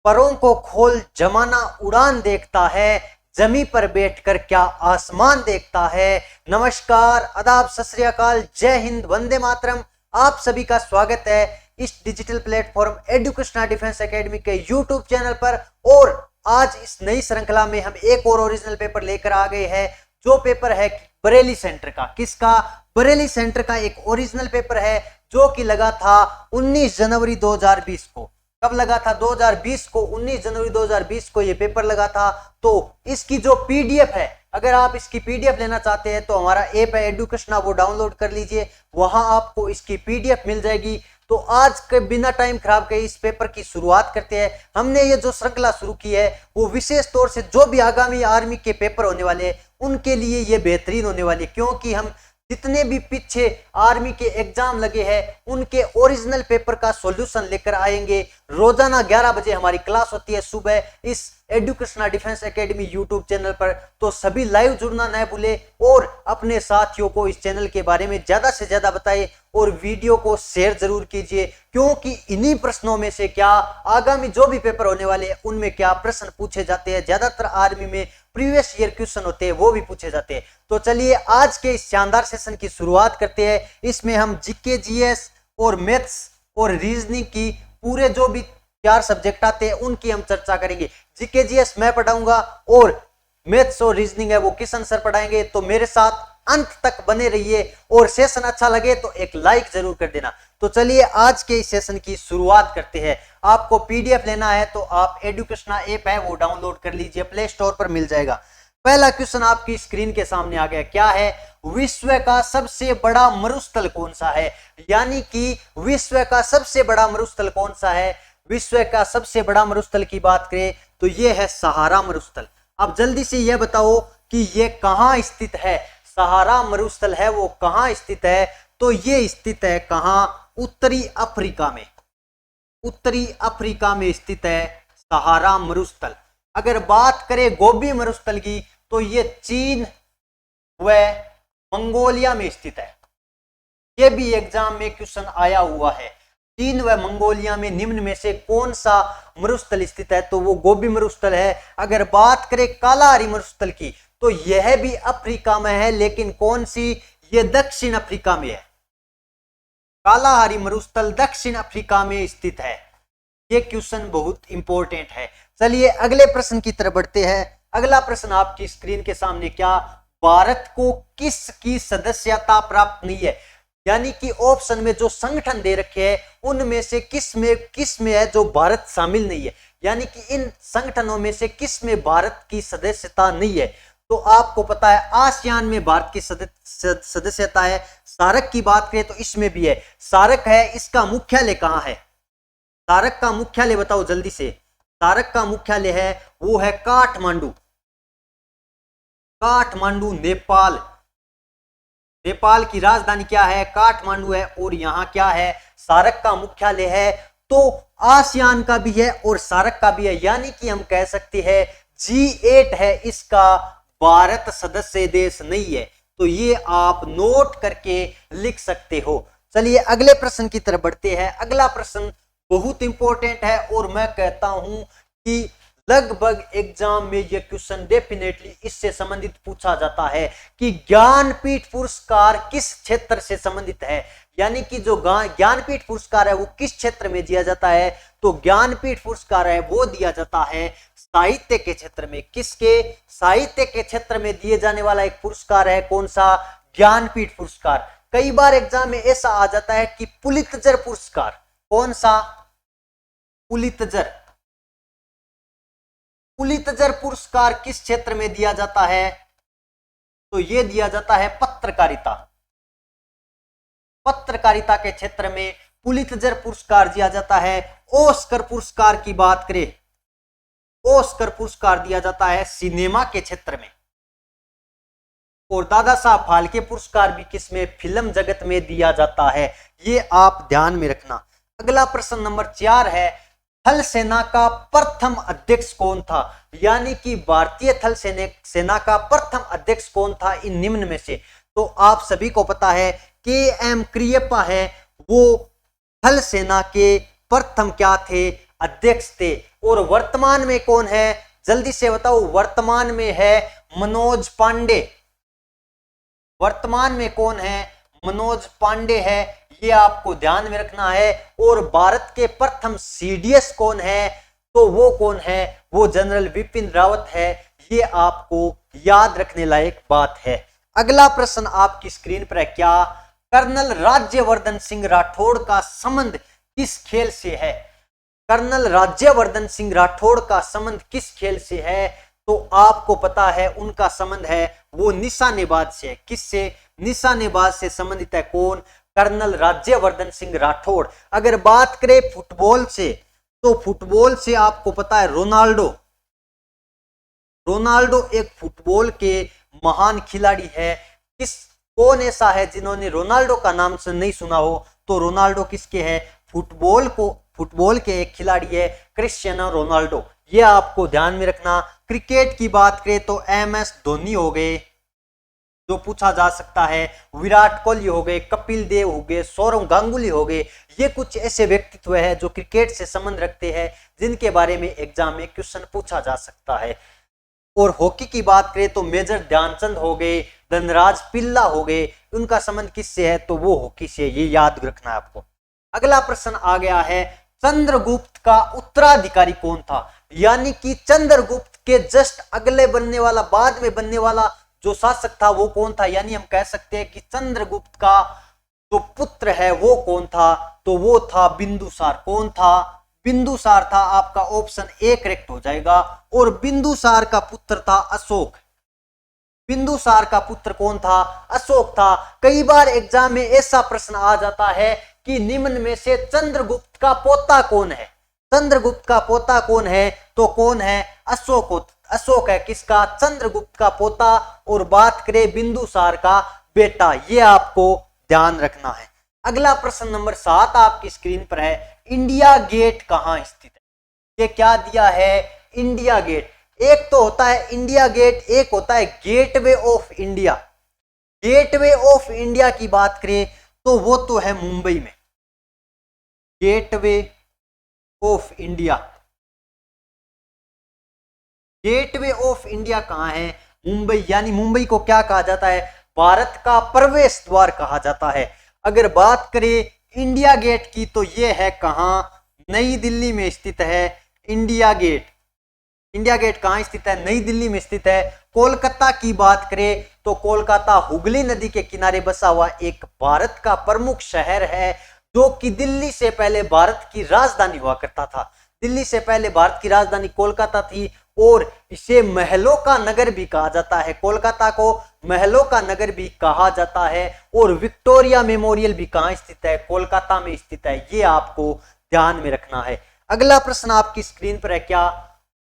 परों को खोल जमाना उड़ान देखता है, जमी पर बैठकर क्या आसमान देखता है। नमस्कार, आदाब, सत श्री अकाल, जय हिंद, वंदे मातरम। आप सभी का स्वागत है इस digital platform educational defence academy के यूट्यूब चैनल पर। और आज इस नई श्रृंखला में हम एक और ओरिजिनल पेपर लेकर आ गए हैं, जो पेपर है बरेली सेंटर का। किसका? बरेली सेंटर का एक ओरिजिनल पेपर है जो कि लगा था 19 जनवरी 2020 को। कब लगा था? 2020 को, 19 जनवरी 2020 को ये पेपर लगा था। तो इसकी जो पीडीएफ है, अगर आप इसकी पीडीएफ लेना चाहते हैं तो हमारा ऐप है एडुकेशना, वो डाउनलोड कर लीजिए, वहां आपको इसकी पीडीएफ मिल जाएगी। तो आज के बिना टाइम खराब के इस पेपर की शुरुआत करते हैं। हमने ये जो श्रृंखला शुरू की है वो विशेष तौर से जो भी आगामी आर्मी के पेपर होने वाले हैं उनके लिए ये बेहतरीन होने वाली है, क्योंकि हम जितने भी पीछे आर्मी के एग्जाम लगे हैं उनके ओरिजिनल पेपर का सॉल्यूशन लेकर आएंगे। रोजाना 11 बजे हमारी क्लास होती है सुबह इस educational defence academy YouTube channel पर। तो सभी लाइव जुड़ना न भूले और अपने साथियों को इस चैनल के बारे में ज्यादा से ज्यादा बताइए और वीडियो को शेयर जरूर कीजिए, क्योंकि इन्हीं प्रश्नों में से क्या आगामी जो भी पेपर होने वाले हैं उनमें क्या प्रश्न पूछे जाते हैं। ज्यादातर आर्मी में प्रीवियस ईयर क्वेश्चन होते हैं, वो भी पूछे जाते हैं। तो चलिए आज के इस शानदार सेशन की शुरुआत करते हैं। इसमें हम जीके, जीएस और मैथ्स और रीजनिंग की पूरे जो भी 4 सब्जेक्ट आते हैं उनकी हम चर्चा करेंगे। जीके जीएस मैं पढ़ाऊंगा और मैथ्स और रीजनिंग है वो किशन सर पढ़ाएंगे। तो मेरे साथ अंत तक बने रहिए और सेशन अच्छा लगे तो एक लाइक जरूर कर देना। तो चलिए आज के इस सेशन की शुरुआत करते हैं। आपको पीडीएफ लेना है तो आप एडुकेशना ऐप है वो डाउनलोड कर लीजिए, प्ले स्टोर पर मिल जाएगा। पहला क्वेश्चन आपकी स्क्रीन के सामने आ गया। क्या है? विश्व का सबसे बड़ा मरुस्थल कौन सा है? यानी कि विश्व का सबसे बड़ा मरुस्थल कौन सा है? विश्व का सबसे बड़ा मरुस्थल की बात करें तो यह है सहारा मरुस्थल। अब जल्दी से यह बताओ कि यह कहां स्थित है? सहारा मरुस्थल है वो कहां स्थित है? तो ये स्थित है कहां? उत्तरी अफ्रीका में। उत्तरी अफ्रीका में स्थित है सहारा मरुस्थल। अगर बात करें गोबी मरुस्थल की तो ये चीन व मंगोलिया में स्थित है। ये भी एग्जाम में क्वेश्चन आया हुआ है। चीन व मंगोलिया में निम्न में से कौन सा मरुस्थल स्थित है? तो वो गोबी मरुस्थल है। अगर बात करें कालाहारी मरुस्थल की तो यह भी अफ्रीका में है, लेकिन कौन सी? ये दक्षिण अफ्रीका में है। कालाहारी मरुस्थल दक्षिण अफ्रीका में स्थित है। ये क्वेश्चन बहुत इंपॉर्टेंट है। चलिए अगले प्रश्न की तरफ बढ़ते हैं। अगला प्रश्न आपकी स्क्रीन के सामने। क्या भारत को किसकी सदस्यता प्राप्त नहीं है? यानी कि ऑप्शन में जो संगठन दे रखे हैं उनमें से किस में है जो भारत शामिल नहीं है? यानी कि इन संगठनों में से किस में भारत की सदस्यता नहीं है? तो आपको पता है आसियान में भारत की सदस्यता है। सार्क की बात करें तो इसमें भी है। सार्क है, इसका मुख्यालय कहां है? सार्क का मुख्यालय बताओ जल्दी से। सार्क का मुख्यालय है वो है काठमांडू। काठमांडू नेपाल। नेपाल की राजधानी क्या है? काठमांडू है। और यहां क्या है? सार्क का मुख्यालय है। तो आसियान का भी है और सार्क का भी है, यानी कि हम कह सकते हैं G8 है इसका, भारत सदस्य देश नहीं है। तो ये आप नोट करके लिख सकते हो। चलिए अगले प्रश्न की तरफ बढ़ते हैं। अगला प्रश्न बहुत इंपॉर्टेंट है और मैं कहता हूं कि लगभग एग्जाम में यह क्वेश्चन डेफिनेटली इससे संबंधित पूछा जाता है कि ज्ञानपीठ पुरस्कार किस क्षेत्र से संबंधित है। यानी कि जो ज्ञानपीठ पुरस्कार है वो किस क्षेत्र में दिया जाता है? तो ज्ञानपीठ पुरस्कार है वो दिया जाता है साहित्य के क्षेत्र में। किसके? साहित्य के क्षेत्र में दिए जाने वाला एक पुरस्कार है कौन सा? ज्ञानपीठ पुरस्कार। कई बार एग्जाम में ऐसा आ जाता है कि पुलित्जर पुरस्कार। कौन सा? पुलित्जर। पुलित्जर पुरस्कार किस क्षेत्र में दिया जाता है? तो यह दिया जाता है पत्रकारिता। पत्रकारिता के क्षेत्र में पुलित्जर पुरस्कार दिया जाता है। ऑस्कर पुरस्कार की बात करें, ऑस्कर पुरस्कार दिया जाता है सिनेमा के क्षेत्र में। और दादा साहब फाल्के पुरस्कार भी किसमें? फिल्म जगत में दिया जाता है। ये आप ध्यान में रखना। अगला प्रश्न नंबर 4 है, थल सेना का प्रथम अध्यक्ष कौन था? यानी कि भारतीय थल सेना का प्रथम अध्यक्ष कौन था इन निम्न में से? तो आप सभी को पता है के एम क्रियप्पा है वो थल सेना के प्रथम क्या थे? अध्यक्ष थे। और वर्तमान में कौन है, जल्दी से बताओ, वर्तमान में है मनोज पांडे। वर्तमान में कौन है, मनोज पांडे है, ये आपको ध्यान में रखना है। और भारत के प्रथम सीडीएस कौन है, तो वो कौन है, वो जनरल विपिन रावत है। ये आपको याद रखने लायक बात है। अगला प्रश्न आपकी स्क्रीन पर है, क्या कर्नल राज्यवर्धन सिंह राठौड़ का संबंध किस खेल से है। कर्नल राज्यवर्धन सिंह राठौड़ का संबंध किस खेल से है, तो आपको पता है उनका संबंध है वो निशानेबाज से। किससे, निशानेबाज से संबंधित है कौन, कर्नल राज्यवर्धन सिंह राठौड़। अगर बात करें फुटबॉल से, तो फुटबॉल से आपको पता है रोनाल्डो। रोनाल्डो एक फुटबॉल के महान खिलाड़ी है। किस, कौन ऐसा है जिन्होंने रोनाल्डो का नाम से नहीं सुना हो, तो रोनाल्डो किसके है, फुटबॉल के एक खिलाड़ी है क्रिस्टियानो रोनाल्डो। ये आपको ध्यान में रखना। क्रिकेट की बात करें तो MS धोनी हो गए, जो पूछा जा सकता है, विराट कोहली हो गए, कपिल देव हो गए, सौरव गांगुली हो गए। ये कुछ ऐसे व्यक्तित्व है जो क्रिकेट से संबंध रखते हैं, जिनके बारे में एग्जाम में क्वेश्चन पूछा जा सकता है। और हॉकी की बात करें तो मेजर ध्यानचंद हो गए, धनराज पिल्ला हो गए, उनका संबंध किससे है, तो वो हॉकी से। ये याद रखना है आपको। अगला प्रश्न आ गया है, चंद्रगुप्त का उत्तराधिकारी कौन था। यानी कि चंद्रगुप्त के जस्ट अगले बनने वाला, बाद में बनने वाला जो शासक था वो कौन था। यानी हम कह सकते हैं कि चंद्रगुप्त का जो पुत्र है वो कौन था, तो वो था बिंदुसार। कौन था, बिंदुसार था। आपका ऑप्शन ए करेक्ट हो जाएगा। और बिंदुसार का पुत्र था अशोक। बिंदुसार का पुत्र कौन था, अशोक था। कई बार एग्जाम में ऐसा प्रश्न आ जाता है कि निम्न में से चंद्रगुप्त का पोता कौन है। चंद्रगुप्त का पोता कौन है, तो कौन है, अशोक। अशोक है किसका, चंद्रगुप्त का पोता। और बात करें बिंदुसार का बेटा, ये आपको ध्यान रखना है। अगला प्रश्न नंबर 7 आपकी स्क्रीन पर है, इंडिया गेट कहां स्थित है। ये क्या दिया है, इंडिया गेट। एक तो होता है इंडिया गेट, एक होता है gateway of India. Gateway of India की बात करें तो वो तो है मुंबई में। Gateway of India, gateway of India कहां है, मुंबई। यानी मुंबई को क्या कहा जाता है, भारत का प्रवेश द्वार कहा जाता है। अगर बात करें इंडिया गेट की तो ये है कहां, नई दिल्ली में स्थित है इंडिया गेट। इंडिया गेट कहां स्थित है, नई दिल्ली में स्थित है। कोलकाता की बात करें तो कोलकाता हुगली नदी के किनारे बसा हुआ एक भारत का प्रमुख शहर है, जो कि दिल्ली से पहले भारत की राजधानी हुआ करता था। दिल्ली से पहले भारत की राजधानी कोलकाता थी और इसे महलों का नगर भी कहा जाता है। कोलकाता को महलों का नगर भी कहा जाता है। और विक्टोरिया मेमोरियल भी कहां स्थित है, कोलकाता में स्थित है। ये आपको ध्यान में रखना है। अगला प्रश्न आपकी स्क्रीन पर है, क्या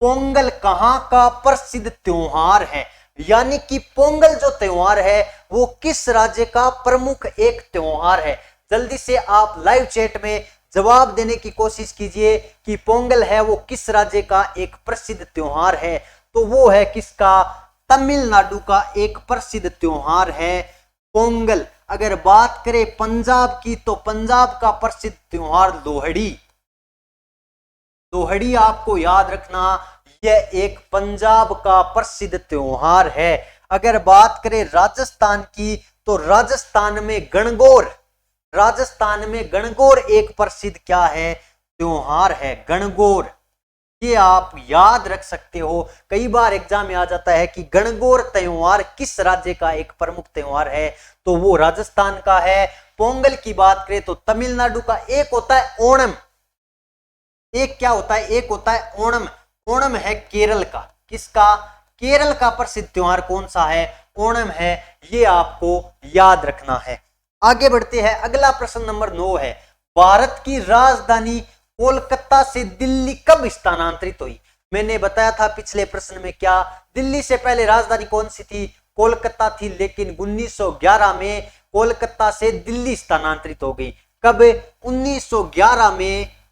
पोंगल कहां का प्रसिद्ध त्योहार है। यानी कि पोंगल जो त्योहार है वो किस राज्य का प्रमुख एक त्योहार है। जल्दी से आप लाइव चैट में जवाब देने की कोशिश कीजिए कि पोंगल है वो किस राज्य का एक प्रसिद्ध त्योहार है। तो वो है किसका, तमिलनाडु का एक प्रसिद्ध त्योहार है पोंगल। अगर बात करें पंजाब की तो पंजाब का प्रसिद्ध त्योहार लोहड़ी। लोहड़ी आपको याद रखना, यह एक पंजाब का प्रसिद्ध त्योहार है। अगर बात करें राजस्थान की तो राजस्थान में गणगौर, राजस्थान में गणगौर एक प्रसिद्ध क्या है, त्योहार है गणगौर। ये आप याद रख सकते हो। कई बार एग्जाम में आ जाता है कि गणगौर त्योहार किस राज्य का एक प्रमुख त्योहार है, तो वो राजस्थान का है। पोंगल की बात करें तो तमिलनाडु का। एक होता है ओणम, एक क्या होता है, एक होता है ओणम। ओणम है केरल का। किसका, केरल का प्रसिद्ध त्योहार कौन सा है, ओणम है। ये आपको याद रखना है। आगे बढ़ते हैं। अगला प्रश्न नंबर 9 है, भारत की राजधानी कोलकाता से दिल्ली कब स्थानांतरित हुई। मैंने बताया था पिछले प्रश्न में, क्या दिल्ली से पहले राजधानी कौन सी थी, कोलकाता थी। लेकिन 1911 में कोलकाता से दिल्ली स्थानांतरित हो गई। कब, 1911 में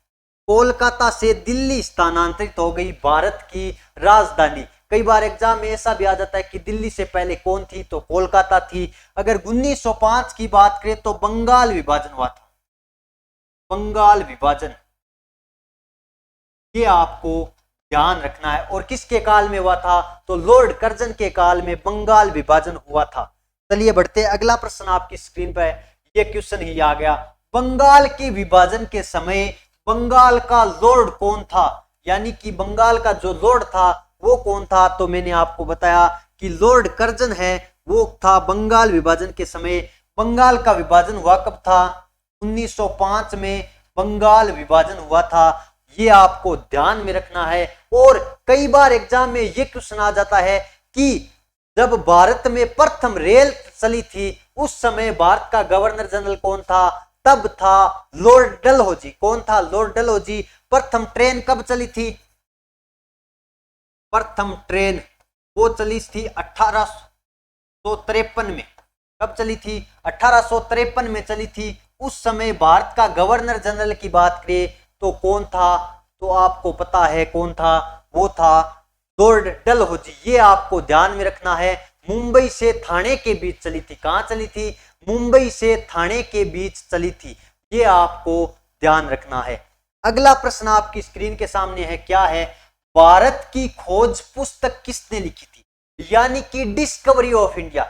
कोलकाता से दिल्ली स्थानांतरित हो गई भारत की राजधानी। कई बार एग्जाम में ऐसा भी आ जाता है कि दिल्ली से पहले कौन थी, तो कोलकाता थी। अगर 1905 की बात करें तो बंगाल विभाजन हुआ था। बंगाल विभाजन ये आपको ध्यान रखना है। और किसके काल में हुआ था? तो लॉर्ड कर्जन के काल में बंगाल विभाजन हुआ था। चलिए बढ़ते, अगला प्रश्न आपकी स्क्रीन पर ये क्वेश्चन ही आ गया। बंगाल के विभाजन के समय बंगाल का लॉर्ड कौन था? यानी कि बंगाल का जो लॉर्ड था वो कौन था? तो मैंने आपको बताया कि लॉर्ड कर्जन है, वो था बंगाल विभाजन के समय। बंगाल का विभाजन हुआ कब था? 1905 में बंगाल विभाजन हुआ था। ये आपको ध्यान में रखना है। और कई बार एग्जाम में ये क्वेश्चन आ जाता है कि जब भारत में प्रथम रेल चली थी उस समय भारत का गवर्नर जनरल कौन था? तब था लॉर्ड डलहौजी। कौन था? लॉर्ड डलहौजी। प्रथम ट्रेन कब चली थी? प्रथम ट्रेन वो चली थी 1853 में। कब चली थी? 1853 में चली थी। उस समय भारत का गवर्नर जनरल की बात करें तो कौन था? तो आपको पता है कौन था? वो था लॉर्ड डलहौजी। ये आपको ध्यान में रखना है। मुंबई से थाने के बीच चली थी। कहां चली थी? मुंबई से थाने के बीच चली थी। ये आपको ध्यान रखना है। अगला प्रश्न आपकी स्क्रीन के सामने है, क्या है? भारत की खोज पुस्तक किसने लिखी थी? यानी कि डिस्कवरी ऑफ इंडिया।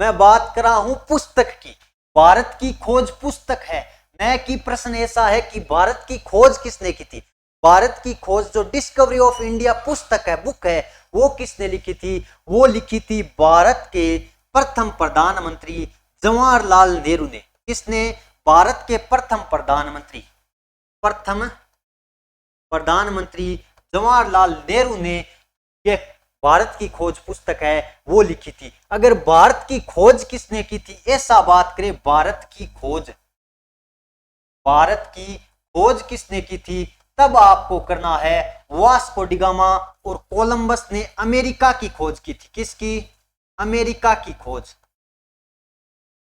मैं बात कर रहा हूं पुस्तक की। भारत की खोज पुस्तक है, न कि प्रश्न ऐसा है कि भारत की खोज किसने की थी। भारत की खोज जो डिस्कवरी ऑफ इंडिया पुस्तक है, बुक है, वो किसने लिखी थी? वो लिखी थी भारत के प्रथम प्रधानमंत्री जवाहरलाल नेहरू ने। किसने? भारत के प्रथम प्रधानमंत्री जवाहरलाल नेहरू ने ये भारत की खोज पुस्तक है वो लिखी थी। अगर भारत की खोज किसने की थी ऐसा बात करें, भारत की खोज किसने की थी, तब आपको करना है वास्को डिगामा और कोलंबस ने अमेरिका की खोज की थी। किसकी? अमेरिका की खोज।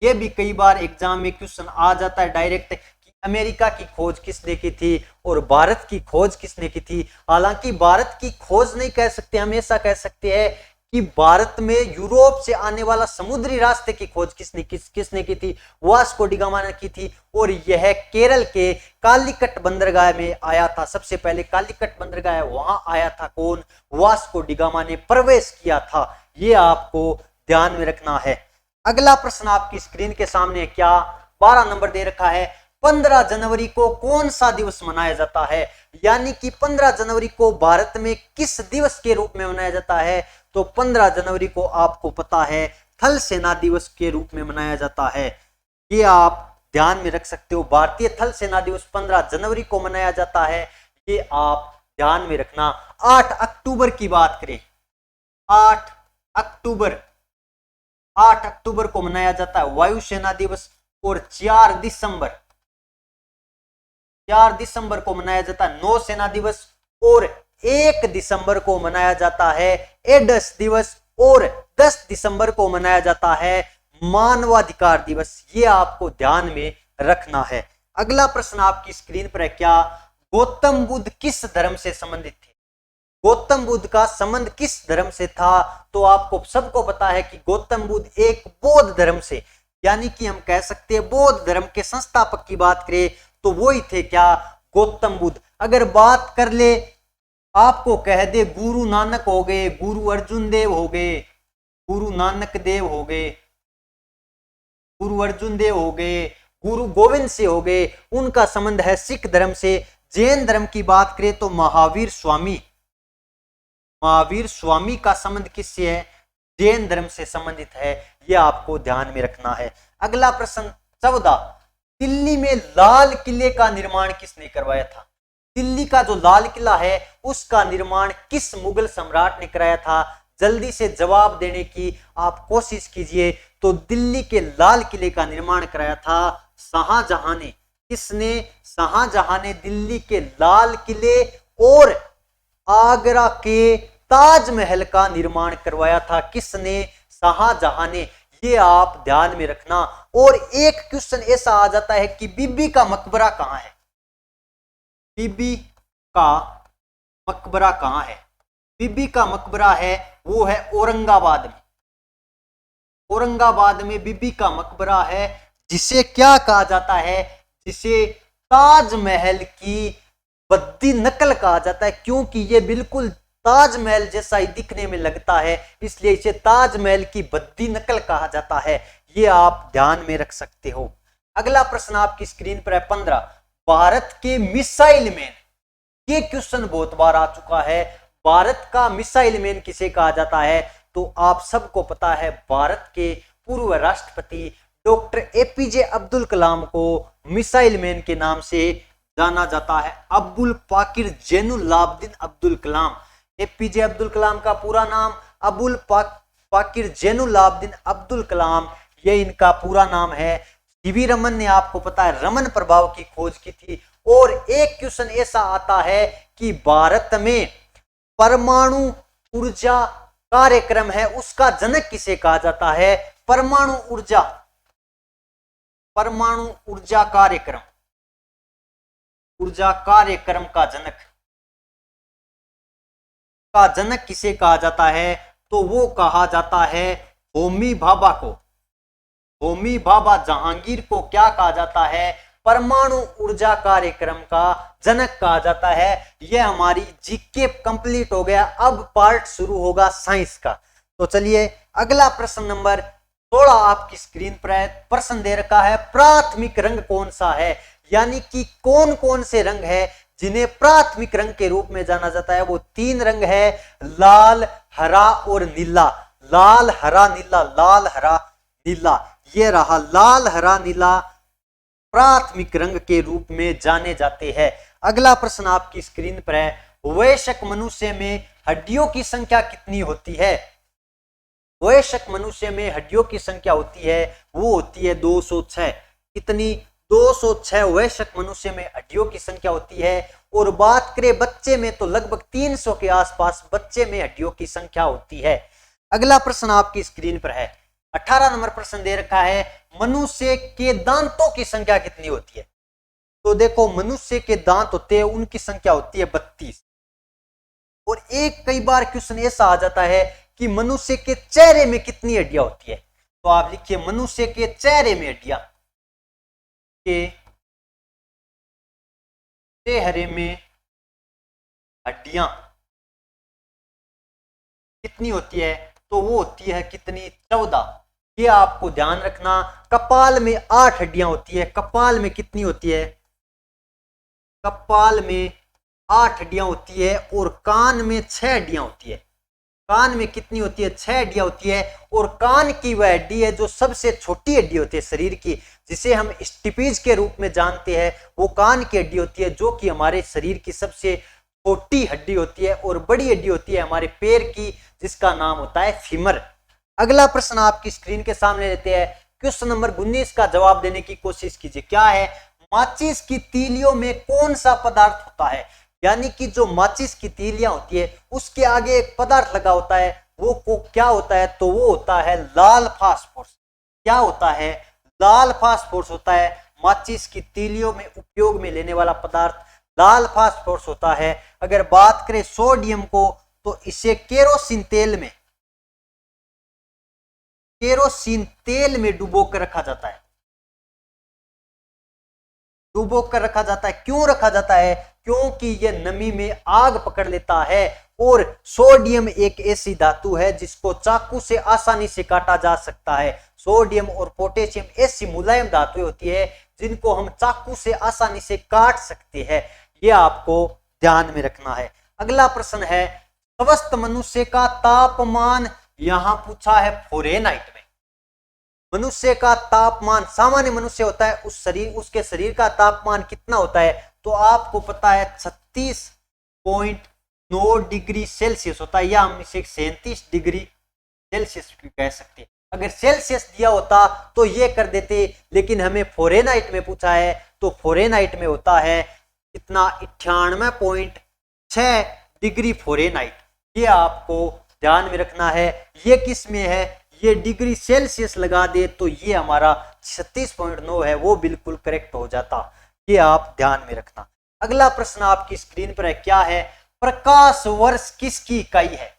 ये भी कई बार एग्जाम में क्वेश्चन आ जाता है डायरेक्ट कि अमेरिका की खोज किसने की थी और भारत की खोज किसने की थी। हालांकि भारत की खोज नहीं कह सकते, हम ऐसा कह सकते हैं कि भारत में यूरोप से आने वाला समुद्री रास्ते की खोज किसने की थी? वास्को डिगामा ने की थी। और यह केरल के कालीकट बंदरगाह में आया था। सबसे पहले कालीकट बंदरगाह वहां आया था। कौन? वास्को डिगामा ने प्रवेश किया था। ये आपको ध्यान में रखना है। अगला प्रश्न आपकी स्क्रीन के सामने, क्या 12 नंबर दे रखा है, 15 जनवरी को कौन सा दिवस मनाया जाता है? यानी कि 15 जनवरी को भारत में किस दिवस के रूप में मनाया जाता है? तो 15 जनवरी को आपको पता है थल सेना दिवस के रूप में मनाया जाता है। ये आप ध्यान में रख सकते हो। भारतीय थल सेना दिवस 15 जनवरी को मनाया जाता है। ये आप ध्यान में रखना। 8 अक्टूबर की बात करें, 8 अक्टूबर को मनाया जाता है वायुसेना दिवस। और 4 दिसंबर को मनाया जाता है नौसेना दिवस। और 1 दिसंबर को मनाया जाता है एडस दिवस। और 10 दिसंबर को मनाया जाता है मानवाधिकार दिवस। ये आपको ध्यान में रखना है। अगला प्रश्न आपकी स्क्रीन पर है, क्या गौतम बुद्ध किस धर्म से संबंधित थे? गौतम बुद्ध का संबंध किस धर्म से था? तो आपको सबको पता है कि गौतम बुद्ध एक बौद्ध धर्म से, यानी कि हम कह सकते हैं बौद्ध धर्म के संस्थापक की बात करें तो वो ही थे, क्या? गौतम बुद्ध। अगर बात कर ले, आपको कह दे गुरु नानक हो गए, गुरु अर्जुन देव हो गए, गुरु नानक देव हो गए, गुरु अर्जुन देव हो गए, गुरु गोविंद से हो गए, उनका संबंध है सिख धर्म से। जैन धर्म की बात करें तो महावीर स्वामी का संबंध किससे है? जैन धर्म से संबंधित है। यह आपको ध्यान में रखना है। अगला प्रश्न 14, दिल्ली में लाल किले का निर्माण किसने करवाया था? दिल्ली का जो लाल किला है उसका निर्माण किस मुगल सम्राट ने कराया था? जल्दी से जवाब देने की आप कोशिश कीजिए। तो दिल्ली के लाल किले का निर्माण कराया था शाहजहां ने। किसने? शाहजहां ने दिल्ली के लाल किले और आगरा के ताजमहल का निर्माण करवाया था। किसने? शाहजहां ने। ये आप ध्यान में रखना। और एक क्वेश्चन ऐसा आ जाता है कि बीबी का मकबरा कहां है? बीबी का मकबरा कहां है? बीबी का मकबरा है वो है औरंगाबाद में। औरंगाबाद में बीबी का मकबरा है, जिसे क्या कहा जाता है? जिसे ताजमहल की बद्दी नकल कहा जाता है, क्योंकि ये बिल्कुल ताजमहल जैसा ही दिखने में लगता है, इसलिए इसे ताजमहल की बद्दी नकल कहा जाता है। ये आप ध्यान में रख सकते हो। अगला प्रश्न आपकी स्क्रीन पर है 15। भारत के मिसाइल मैन, ये क्वेश्चन बहुत बार आ चुका है। भारत का मिसाइल मैन किसे कहा जाता है? तो आप सबको पता है, भारत के पूर्व राष्ट्रपति डॉक्टर एपीजे अब्दुल कलाम को मिसाइल मैन के नाम से जाना जाता है। अब्दुल पाकिर जैनुलाब्दीन अब्दुल कलाम। एपीजे अब्दुल कलाम का पूरा नाम अबुल पाकिर जैनुलाब्दीन अब्दुल कलाम, ये इनका पूरा नाम है। सीवी रमन ने, आपको पता है, रमन प्रभाव की खोज की थी। और एक क्वेश्चन ऐसा आता है कि भारत में परमाणु ऊर्जा कार्यक्रम है, उसका जनक किसे कहा जाता है? परमाणु ऊर्जा कार्यक्रम का जनक किसे कहा जाता है? तो वो कहा जाता है होमी भाभा को। होमी भाभा जहांगीर को क्या कहा जाता है? परमाणु ऊर्जा कार्यक्रम का जनक कहा जाता है। यह हमारी जीके कंप्लीट हो गया। अब पार्ट शुरू होगा साइंस का। तो चलिए अगला प्रश्न नंबर 16 आपकी स्क्रीन पर है। प्रश्न दे रखा है प्राथमिक रंग कौन सा है, यानी कि कौन कौन से रंग है जिन्हें प्राथमिक रंग के रूप में जाना जाता है। वो 3 रंग है, लाल, हरा और नीला। लाल, हरा, नीला, लाल, हरा, नीला। ये रहा लाल, हरा, नीला प्राथमिक रंग के रूप में जाने जाते हैं। अगला प्रश्न आपकी स्क्रीन पर है वयस्क मनुष्य में हड्डियों की संख्या कितनी होती है? वयस्क मनुष्य में हड्डियों की संख्या होती है, वो होती है 206। कितनी? 206 वयस्क मनुष्य में हड्डियों की संख्या होती है। और बात करें बच्चे में तो लगभग 300 के आसपास बच्चे में हड्डियों की संख्या होती है। अगला प्रश्न आपकी स्क्रीन पर है 18 नंबर प्रश्न दे रखा है मनुष्य के दांतों की संख्या कितनी होती है? तो देखो, मनुष्य के दांत होते हैं, उनकी संख्या होती है 32। और एक कई बार क्वेश्चन ऐसा आ जाता है कि मनुष्य के चेहरे में कितनी हड्डियां होती है? तो आप लिखिए मनुष्य के चेहरे में हड्डियां, के चेहरे में हड्डियां कितनी होती है? तो वो होती है कितनी? 14। ये आपको ध्यान रखना। कपाल में 8 हड्डियां होती है। कपाल में कितनी होती है? कपाल में 8 हड्डियां होती है। और कान में 6 हड्डियां होती है। कान में कितनी होती है? 6 हड्डियां होती है। और कान की वह हड्डी है जो सबसे छोटी हड्डी होती है शरीर की, जिसे हम स्टिपीज के रूप में जानते हैं। वो कान की हड्डी होती है जो कि हमारे शरीर की सबसे छोटी हड्डी होती है। और बड़ी हड्डी होती है हमारे पैर की, जिसका नाम होता है फीमर। अगला प्रश्न आपकी स्क्रीन के सामने लेते हैं। क्वेश्चन नंबर 19 का जवाब देने की कोशिश कीजिए। क्या है? माचिस की तीलियों में कौन सा पदार्थ होता है? यानी कि जो माचिस की तीलियां होती है उसके आगे एक पदार्थ लगा होता है, वो को क्या होता है? तो वो होता है लाल फास्फोरस। क्या होता है? लाल फास्फोरस होता है। माचिस की तीलियों में उपयोग में लेने वाला पदार्थ लाल फास्फोरस होता है। अगर बात करें सोडियम को, तो इसे केरोसिन तेल में डुबो कर रखा जाता है। डुबो कर रखा जाता है। क्यों रखा जाता है? क्योंकि यह नमी में आग पकड़ लेता है। और सोडियम एक ऐसी धातु है जिसको चाकू से आसानी से काटा जा सकता है। सोडियम और पोटेशियम ऐसी मुलायम धातुएं होती है जिनको हम चाकू से आसानी से काट सकते हैं। यह आपको ध्यान में रखना है। अगला प्रश्न है स्वस्थ मनुष्य का तापमान, यहां पूछा है फ़ारेनहाइट में। मनुष्य का तापमान, सामान्य मनुष्य होता है उसके शरीर का तापमान कितना होता है? तो आपको पता है 36.9 डिग्री सेल्सियस होता है, या हम इसे 37 डिग्री सेल्सियस भी कह सकते हैं। अगर सेल्सियस दिया होता तो ये कर देते, लेकिन हमें फ़ारेनहाइट में पूछा है, तो फ़ारेनहाइट में होता है कितना? 98.6 डिग्री फ़ारेनहाइट। ये आपको ध्यान में रखना है। ये किस में है? ये डिग्री सेल्सियस लगा दे तो ये हमारा 36.9 है, वो बिल्कुल करेक्ट हो जाता। ये आप ध्यान में रखना। अगला प्रश्न आपकी स्क्रीन पर है। क्या है? प्रकाश वर्ष किसकी इकाई है?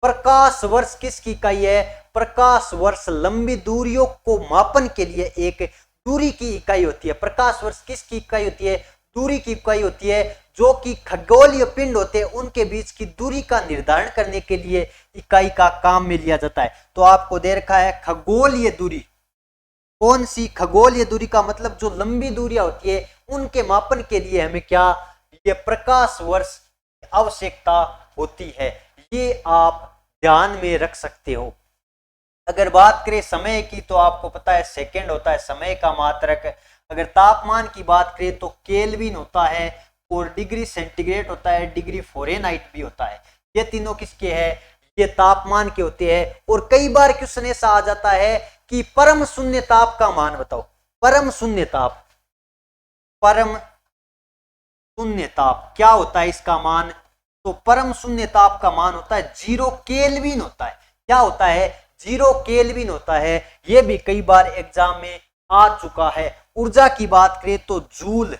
प्रकाश वर्ष किसकी इकाई है? प्रकाश वर्ष लंबी दूरियों को मापन के लिए एक दूरी की इकाई होती है। प्रकाश वर्ष किसकी इकाई होती है? दूरी की इकाई होती है। जो कि खगोलीय पिंड होते हैं उनके बीच की दूरी का निर्धारण करने के लिए इकाई का काम में लिया जाता है। तो आपको दे रखा है खगोलीय दूरी। कौन सी? खगोलीय दूरी का मतलब जो लंबी दूरियां होती है उनके मापन के लिए हमें क्या, ये प्रकाश वर्ष की आवश्यकता होती है। ये आप ध्यान में रख सकते हो। अगर बात करें समय की तो आपको पता है सेकंड होता है समय का मात्रक। अगर तापमान की बात करें तो केल्विन होता है, और डिग्री सेंटीग्रेड होता है, डिग्री फ़ारेनहाइट भी होता है। ये तीनों किसके हैं? ये तापमान के होते हैं। और कई बार क्वेश्चन ऐसा आ जाता है कि परम शून्य ताप का मान बताओ। परम शून्य ताप, परम शून्य ताप क्या होता है इसका मान? तो परम शून्य ताप का मान होता है 0 केल्विन होता है। क्या होता है? 0 केल्विन होता है। यह भी कई बार एग्जाम में आ चुका है। ऊर्जा की बात करें तो जूल,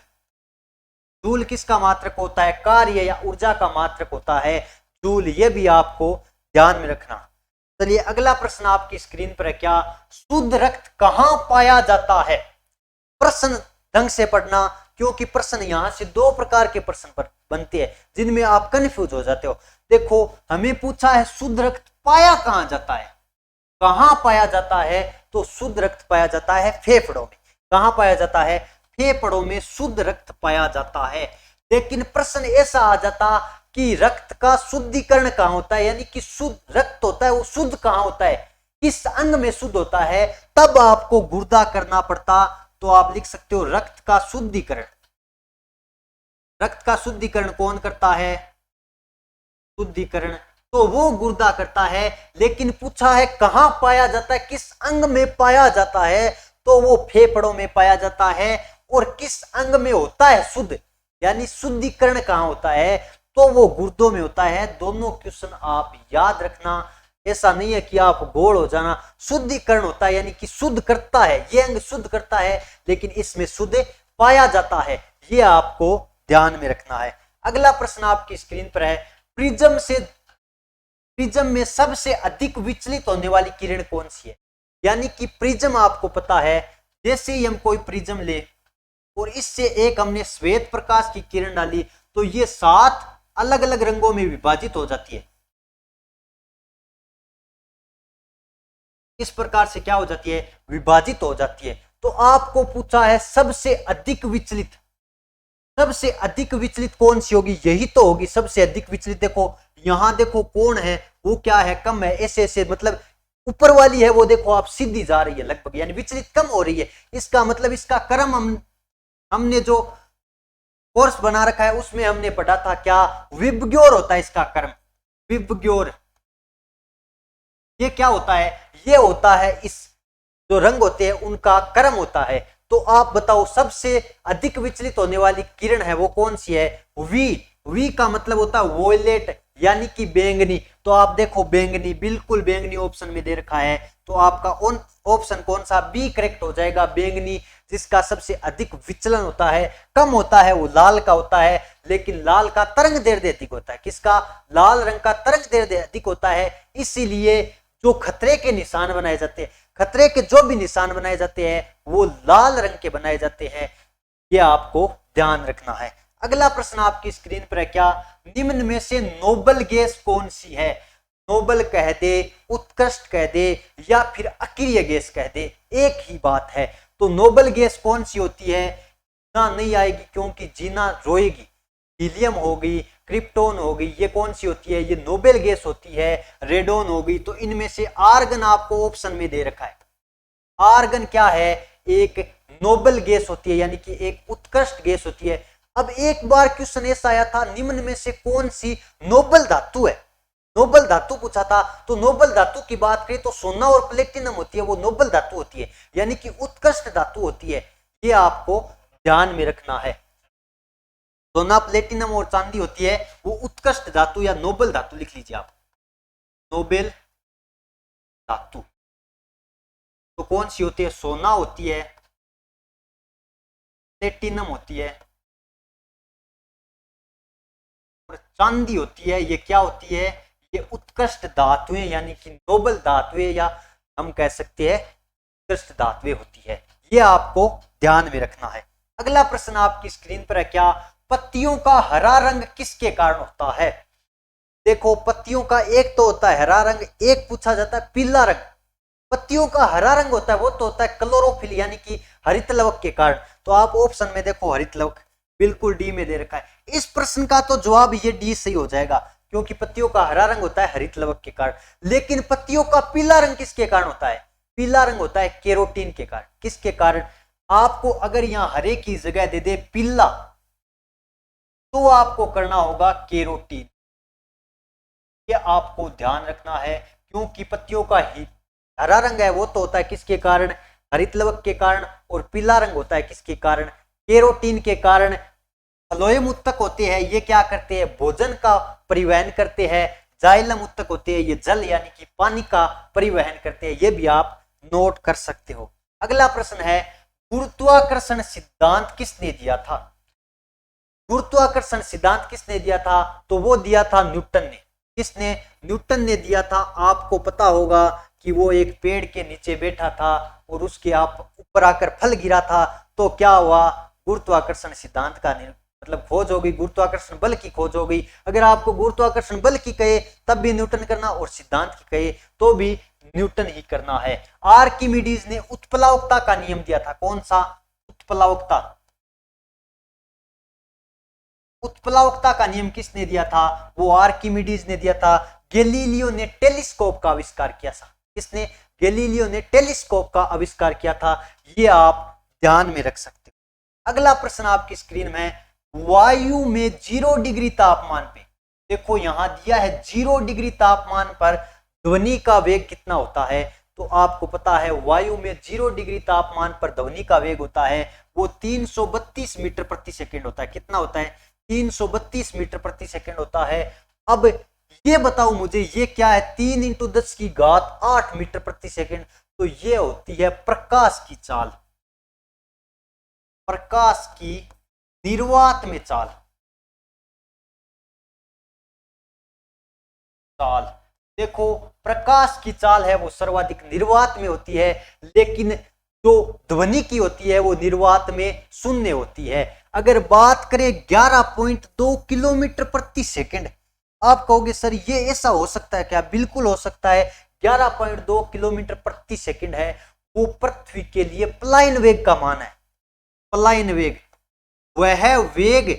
जूल किसका मात्रक होता है? कार्य या ऊर्जा का मात्रक होता है जूल। ये भी आपको ध्यान में रखना। चलिए अगला प्रश्न आपकी स्क्रीन पर है। क्या शुद्ध रक्त कहां पाया जाता है? प्रश्न ढंग से पढ़ना, क्योंकि प्रश्न यहां से दो प्रकार के प्रश्न पर बनते हैं जिनमें आप कंफ्यूज हो जाते हो। देखो हमें पूछा है शुद्ध रक्त पाया कहां जाता है। कहां पाया जाता है? तो शुद्ध रक्त पाया जाता है फेफड़ों में। कहां पाया जाता है? फेफड़ों में शुद्ध रक्त पाया जाता है। लेकिन प्रश्न ऐसा आ जाता कि रक्त का शुद्धिकरण कहां होता है, यानी कि शुद्ध रक्त होता है वो शुद्ध कहां होता है, किस अंग में शुद्ध होता है, तब आपको गुर्दा करना पड़ता। तो आप लिख सकते हो रक्त का शुद्धिकरण। रक्त का शुद्धिकरण कौन करता है? शुद्धिकरण तो वो गुर्दा करता है। लेकिन पूछा है कहां पाया जाता है, किस अंग में पाया जाता है, तो वो फेफड़ों में पाया जाता है। और किस अंग में होता है शुद्ध, यानी शुद्धिकरण कहां होता है, तो वो गुर्दों में होता है। दोनों क्वेश्चन आप याद रखना। ऐसा नहीं है कि आप गोल हो जाना। शुद्धिकरण होता है यानी कि शुद्ध करता है, ये अंग शुद्ध करता है, लेकिन इसमें शुद्ध पाया जाता है। ये आपको ध्यान में रखना है। अगला प्रश्न आपकी स्क्रीन पर है। प्रिज्म में सबसे अधिक विचलित होने वाली किरण कौन सी है? यानी कि प्रिज्म आपको पता है, जैसे ही हम कोई प्रिज्म ले और इससे एक हमने श्वेत प्रकाश की किरण डाली तो ये 7 अलग अलग रंगों में विभाजित हो जाती है। इस प्रकार से क्या हो जाती है? विभाजित हो जाती है। तो आपको पूछा है सबसे अधिक विचलित, सबसे अधिक विचलित कौन सी होगी? यही तो होगी सबसे अधिक विचलित। देखो यहां देखो कौन है, वो क्या है, कम है, ऐसे ऐसे, मतलब ऊपर वाली है वो देखो आप सीधी जा रही है लगभग, यानी विचलित कम हो रही है। इसका मतलब इसका क्रम हमने जो कोर्स बना रखा है उसमें हमने पढ़ा था क्या, विबग्योर होता है इसका क्रम, विबग्योर। ये क्या होता है? ये होता है इस जो रंग होते हैं उनका क्रम होता है। तो आप बताओ सबसे अधिक विचलित होने वाली किरण है वो कौन सी है? वी। वी का मतलब होता है वोयलेट, यानी कि बैंगनी। तो आप देखो बैंगनी, बिल्कुल बैंगनी ऑप्शन में दे रखा है। तो आपका ऑप्शन कौन सा? बी करेक्ट हो जाएगा, बैंगनी। जिसका सबसे अधिक विचलन होता है, कम होता है, वो लाल का होता है। लेकिन लाल का तरंग दैर्ध्य अधिक होता है। किसका? लाल रंग का तरंग दैर्ध्य अधिक होता है। इसीलिए जो खतरे के निशान बनाए जाते हैं, खतरे के जो भी निशान बनाए जाते हैं वो लाल रंग के बनाए जाते हैं। ये आपको ध्यान रखना है। अगला प्रश्न आपकी स्क्रीन पर है। क्या निम्न में से नोबल गैस कौन सी है? नोबल कह दे, उत्कृष्ट कह दे, या फिर अक्रिय गैस कह दे, एक ही बात है। तो नोबल गैस कौन सी होती है? ना नहीं आएगी क्योंकि जीना रोएगी। हीलियम होगी, क्रिप्टोन होगी, ये कौन सी होती है? ये नोबेल गैस होती है। रेडोन होगी। तो इनमें से आर्गन आपको ऑप्शन में दे रखा है। आर्गन क्या है? एक नोबेल गैस होती है, यानी कि एक उत्कृष्ट गैस होती है। अब एक बार क्वेश्चन ऐसा आया था, निम्न में से कौन सी नोबेल धातु है? नोबेल धातु पूछा था। तो नोबेल धातु की बात करें तो सोना और प्लेटिनम होती है, वो नोबेल धातु होती है, यानी कि उत्कृष्ट धातु होती है। ये आपको ध्यान में रखना है। सोना, प्लेटिनम और चांदी होती है वो उत्कृष्ट धातु या नोबेल धातु, लिख लीजिए आप, नोबेल धातु। तो कौन सी होती है? सोना होती है, प्लेटिनम होती है और चांदी होती है। ये क्या होती है? ये उत्कृष्ट धातुएं, यानी कि नोबेल धातुएं, या हम कह सकते हैं उत्कृष्ट धातुएं होती है। ये आपको ध्यान में रखना है। अगला प्रश्न आपकी स्क्रीन पर है। क्या पत्तियों का हरा रंग किसके कारण होता है? देखो, पत्तियों का एक तो होता है हरा रंग, एक पूछा जाता है पीला रंग। पत्तियों का हरा रंग होता है वो तो होता है क्लोरोफिल यानी कि हरित लवक के कारण। तो आप ऑप्शन में देखो हरित लवक, बिल्कुल डी में दे रखा है। इस प्रश्न का तो जवाब ये डी सही हो जाएगा, क्योंकि पत्तियों का हरा रंग होता है हरित लवक के कारण। लेकिन पत्तियों का पीला रंग किसके कारण होता है? पीला रंग होता है केरोटीन के कारण। किसके कारण? आपको अगर यहां हरे की जगह दे दे पीला, तो आपको करना होगा केरोटीन। ये आपको ध्यान रखना है, क्योंकि पत्तियों का ही हरा रंग है वो तो होता है किसके कारण? हरित लवक के कारण। और पीला रंग होता है किसके कारण? केरोटीन के कारण। फ्लोएम उत्तक होते हैं, ये क्या करते हैं? भोजन का परिवहन करते हैं। जाइलम उत्तक होते हैं, ये जल यानी कि पानी का परिवहन करते हैं। ये भी आप नोट कर सकते हो। अगला प्रश्न है, गुरुत्वाकर्षण सिद्धांत किसने दिया था? गुरुत्वाकर्षण सिद्धांत किसने दिया था? तो वो दिया था न्यूटन ने। किसने? न्यूटन ने दिया था। आपको पता होगा कि वो एक पेड़ के नीचे बैठा था और उसके आप ऊपर आकर फल गिरा था, तो क्या हुआ? गुरुत्वाकर्षण सिद्धांत का मतलब खोज हो गई, गुरुत्वाकर्षण बल की खोज हो गई। अगर आपको गुरुत्वाकर्षण बल की कहे तब भी न्यूटन करना, और सिद्धांत की कहे तो भी न्यूटन ही करना है। आर्किमिडीज ने उत्प्लावकता का नियम दिया था। कौन सा? उत्प्लावकता। उत्प्लावकता का नियम किसने दिया था? वो आर्किमिडीज ने दिया था। गैलीलियो ने टेलीस्कोप का आविष्कार किया था। किसने? गैलीलियो ने टेलीस्कोप का आविष्कार किया था। ये आप ध्यान में रख सकते हो। अगला प्रश्न आपकी स्क्रीन में, वायु में 0 डिग्री तापमान पे, देखो यहां दिया है 0 डिग्री तापमान पर ध्वनि का वेग कितना होता है? तो आपको पता है वायु में 0 डिग्री तापमान पर ध्वनि का वेग होता है वो 332 मीटर प्रति सेकंड होता है। कितना होता है? 332 मीटर प्रति सेकंड होता है। अब ये बताओ मुझे, ये क्या है? 3 × 10⁸ मीटर प्रति सेकंड। तो ये होती है प्रकाश की चाल, प्रकाश की निर्वात में चाल। देखो, प्रकाश की चाल है वो सर्वाधिक निर्वात में होती है, लेकिन जो ध्वनि की होती है वो निर्वात में शून्य होती है। अगर बात करें 11.2 किलोमीटर प्रति सेकंड, आप कहोगे सर ये ऐसा हो सकता है क्या? बिल्कुल हो सकता है। 11.2 किलोमीटर प्रति सेकंड है वो पृथ्वी के लिए पलायन वेग का मान है। पलायन वेग वह वेग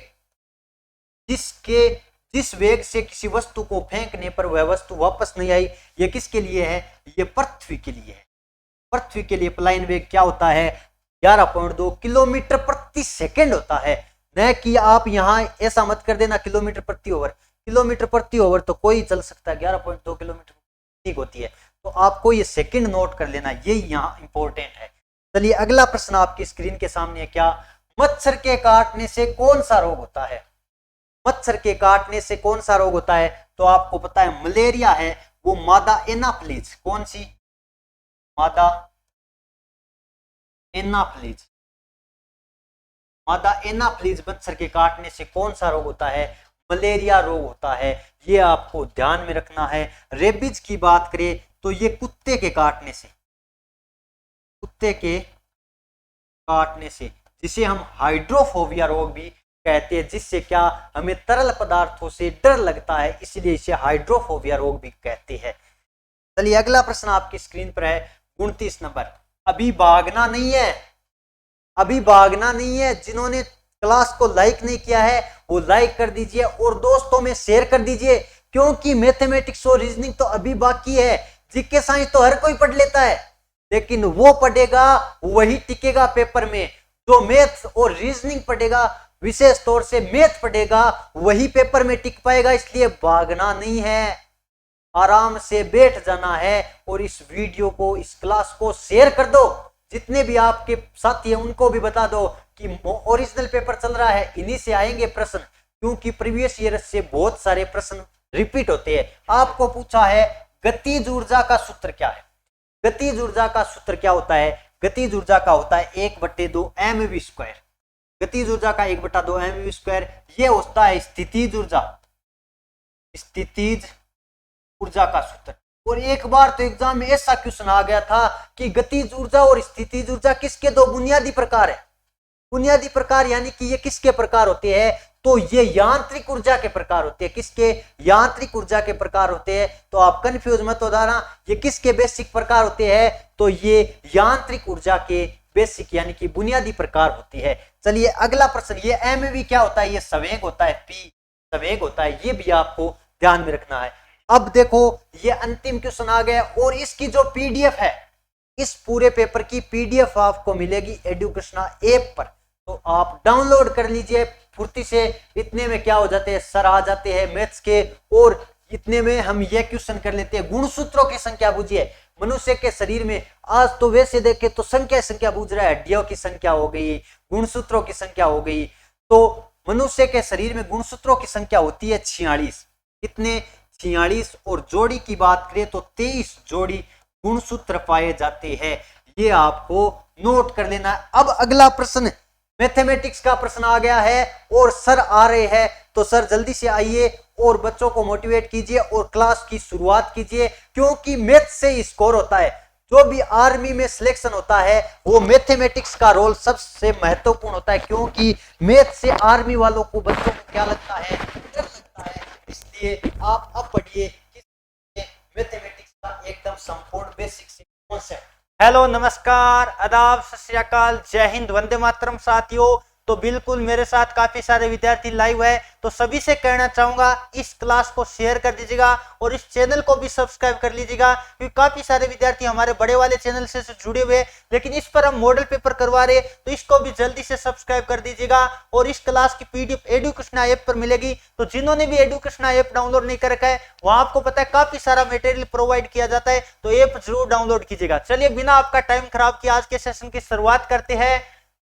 जिस वेग से किसी वस्तु को फेंकने पर वह वस्तु वापस नहीं आई। ये किसके लिए है? ये पृथ्वी के लिए है। पृथ्वी के लिए पलायन वेग क्या होता है? 11.2 किलोमीटर प्रति सेकंड होता है। न कि आप यहां ऐसा मत कर देना किलोमीटर प्रति ओवर। किलोमीटर प्रति ओवर तो कोई चल सकता है, 11.2 किलोमीटर ठीक होती है। तो आपको ये सेकंड नोट कर लेना, ये यहाँ इंपॉर्टेंट है। चलिए अगला प्रश्न आपकी स्क्रीन के सामने है। क्या मच्छर के काटने से कौन सा रोग होता है? मच्छर के काटने से कौन सा रोग होता है? तो आपको पता है मलेरिया है वो मादा एनाफ्लीज। कौन सी? मादा एनाफ्लीज। मादा एनाफ्लीज मच्छर के काटने से कौन सा रोग होता है? मलेरिया रोग होता है। ये आपको ध्यान में रखना है। रेबीज की बात करें तो ये कुत्ते के काटने से, कुत्ते के काटने से, जिसे हम हाइड्रोफोबिया रोग भी कहते हैं, जिससे क्या हमें तरल पदार्थों से डर लगता है, इसलिए इसे हाइड्रोफोबिया रोग भी कहते हैं। चलिए अगला प्रश्न आपकी स्क्रीन पर है 29 नंबर। अभी भागना नहीं है, अभी भागना नहीं है। जिन्होंने क्लास को लाइक नहीं किया है वो लाइक कर दीजिए और दोस्तों में शेयर कर दीजिए, क्योंकि मैथमेटिक्स और रीजनिंग तो अभी बाकी है। जीके साइंस तो हर कोई पढ़ लेता है, लेकिन वो पढ़ेगा वही टिकेगा पेपर में। जो मैथ और रीजनिंग पढ़ेगा, विशेष तौर से मैथ पढ़ेगा, वही पेपर में टिक पाएगा। इसलिए भागना नहीं है, आराम से बैठ जाना है और इस वीडियो को, इस क्लास को शेयर कर दो। जितने भी आपके साथी हैं उनको भी बता दो कि ओरिजिनल पेपर चल रहा है, इन्हीं से आएंगे प्रश्न, क्योंकि प्रीवियस ईयर से बहुत सारे प्रश्न रिपीट होते हैं। आपको पूछा है गतिज ऊर्जा का सूत्र क्या है? गतिज ऊर्जा का सूत्र क्या होता है? गतिज ऊर्जा का होता है 1/2 mv²। गतिज ऊर्जा का 1/2 mv²। ये होता है स्थितिज ऊर्जा, स्थितिज ऊर्जा का सूत्र। और एक बार तो एग्जाम में ऐसा क्वेश्चन आ गया था कि गतिज ऊर्जा और स्थितिज ऊर्जा किसके दो बुनियादी प्रकार है? बुनियादी प्रकार यानी कि ये किसके प्रकार होते हैं? तो ये यांत्रिक ऊर्जा के प्रकार होते हैं। किसके? यांत्रिक ऊर्जा के प्रकार होते हैं। तो आप कंफ्यूज मत हो जाना, ये किसके बेसिक प्रकार होते हैं? तो ये यांत्रिक ऊर्जा के बेसिक यानी कि बुनियादी प्रकार होती है। चलिए अगला प्रश्न, ये एमवी क्या होता है? ये संवेग होता है, पी संवेग होता है, ये भी आपको ध्यान में रखना है। अब देखो ये अंतिम क्वेश्चन आ गया और इसकी जो पीडीएफ है, इस पूरे पेपर की पीडीएफ आपको मिलेगी एडुकेशना ऐप पर, तो आप डाउनलोड कर लीजिए फुर्ती से। इतने में क्या हो जाते हैं, सर आ जाते हैं मैथ्स के, और इतने में हम ये क्वेश्चन कर लेते हैं। गुणसूत्रों की संख्या बूझिए मनुष्य के शरीर में। आज तो वैसे देखे तो संख्या बूझ रहा है, हड्डियों की संख्या हो गई, गुणसूत्रों की संख्या हो गई। तो मनुष्य के शरीर में गुणसूत्रों की संख्या होती है 46। कितने? 46। और जोड़ी की बात करें तो 23 जोड़ी गुणसूत्र पाए जाते हैं। ये आपको नोट कर लेना है। अब अगला प्रश्न मैथमेटिक्स का प्रश्न आ गया है और सर आ रहे हैं, तो सर जल्दी से आइए और बच्चों को मोटिवेट कीजिए और क्लास की शुरुआत कीजिए, क्योंकि मैथ से स्कोर होता है। जो भी आर्मी में सिलेक्शन होता है वो मैथमेटिक्स का रोल सबसे महत्वपूर्ण होता है, क्योंकि मैथ से आर्मी वालों को, बच्चों को क्या लगता है? डर लगता है। इसलिए आप अब पढ़िए मैथमेटिक्स का एकदम संपूर्ण बेसिक कॉन्सेप्ट। हेलो, नमस्कार, आदाब, सत श्री अकाल, जय हिंद, वंदे मातरम साथियों। तो बिल्कुल मेरे साथ काफी सारे विद्यार्थी लाइव है, तो सभी से कहना चाहूंगा इस क्लास को शेयर कर दीजिएगा और इस चैनल को भी सब्सक्राइब कर लीजिएगा, क्योंकि काफी सारे विद्यार्थी हमारे बड़े वाले चैनल से जुड़े हुए, लेकिन इस पर हम मॉडल पेपर करवा रहे, तो इसको भी जल्दी से सब्सक्राइब कर दीजिएगा। और इस क्लास की पीडीएफ एडुकेशना ऐप पर मिलेगी, तो जिन्होंने भी एडुकेशना ऐप डाउनलोड नहीं कर रखा है, वहां आपको पता है काफी सारा मटेरियल प्रोवाइड किया जाता है, तो ऐप जरूर डाउनलोड कीजिएगा। चलिए बिना आपका टाइम खराब किए आज के सेशन की शुरुआत करते हैं।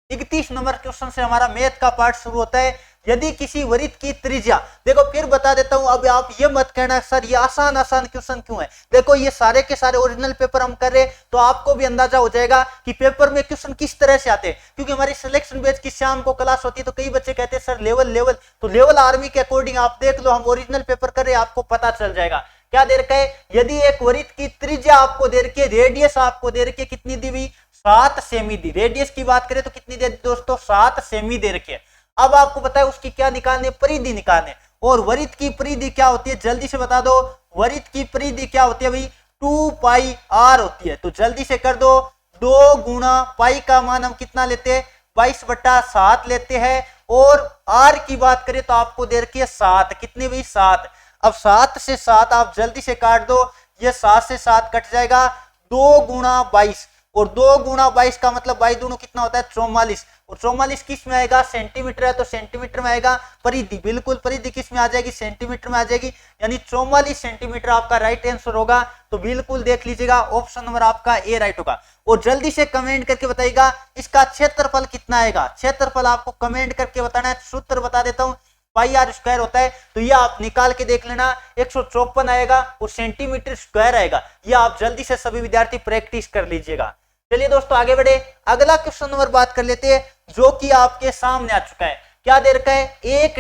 31 नंबर क्वेश्चन से हमारा मैथ का पार्ट शुरू होता है। यदि किसी वृत्त की त्रिज्या, देखो फिर बता देता हूं, अब आप ये मत कहना सर ये आसान क्वेश्चन क्यों है। देखो ये सारे के सारे ओरिजिनल पेपर हम कर रहे, तो आपको भी अंदाजा हो जाएगा कि पेपर में क्वेश्चन किस तरह से आते हैं, क्योंकि हमारी सिलेक्शन बैच की शाम को क्लास होती है, तो कई बच्चे कहते हैं सर लेवल, तो लेवल आर्मी के अकॉर्डिंग आप देख लो, हम ओरिजिनल पेपर कर रहे, आपको पता चल जाएगा। क्या दे रखा है? यदि एक वृत्त की त्रिज्या आपको दे रखी है, रेडियस आपको दे रखी है, कितनी दी हुई? 7 सेमी दी। रेडियस की बात करें तो कितनी दे दोस्तों? 7 सेमी दे रखी है। अब आपको पता है उसकी क्या निकालनी है? परिधि निकालनी है। और वृत्त की परिधि क्या होती है? जल्दी से बता दो, वृत्त की परिधि क्या होती है भाई? 2 पाई r होती है। तो जल्दी से कर दो, 2 गुणा पाई का मान हम कितना लेते हैं? 22/7 लेते हैं। और r की बात करें तो आपको दे रखी है 7। कितनी भाई? 7। अब 7 से 7 आप जल्दी से काट दो, ये 7 से 7 कट जाएगा। 2 गुणा 22, और 2 गुणा 22 का मतलब 22 दूनो कितना होता है? 44। और 44 किस में आएगा? सेंटीमीटर है, तो सेंटीमीटर में आएगा। परिधि, बिल्कुल परिधि किस में आ जाएगी? सेंटीमीटर में आ जाएगी, यानी 44 सेंटीमीटर आपका राइट आंसर होगा। तो बिल्कुल देख लीजिएगा, ऑप्शन नंबर आपका ए राइट होगा। और जल्दी से कमेंट करके बताइएगा इसका क्षेत्रफल कितना आएगा। क्षेत्रफल आपको कमेंट करके बताना है। सूत्र बता देता हूँ, पाई आर स्क्वायर होता है, तो ये आप निकाल के देख लेना, 154 आएगा और सेंटीमीटर स्क्वायर आएगा। ये आप जल्दी से सभी विद्यार्थी प्रैक्टिस कर लीजिएगा। चलिए दोस्तों आगे बढ़े, अगला क्वेश्चन नंबर बात कर लेते हैं, जो कि आपके सामने आ चुका है। क्या दे रखा है? एक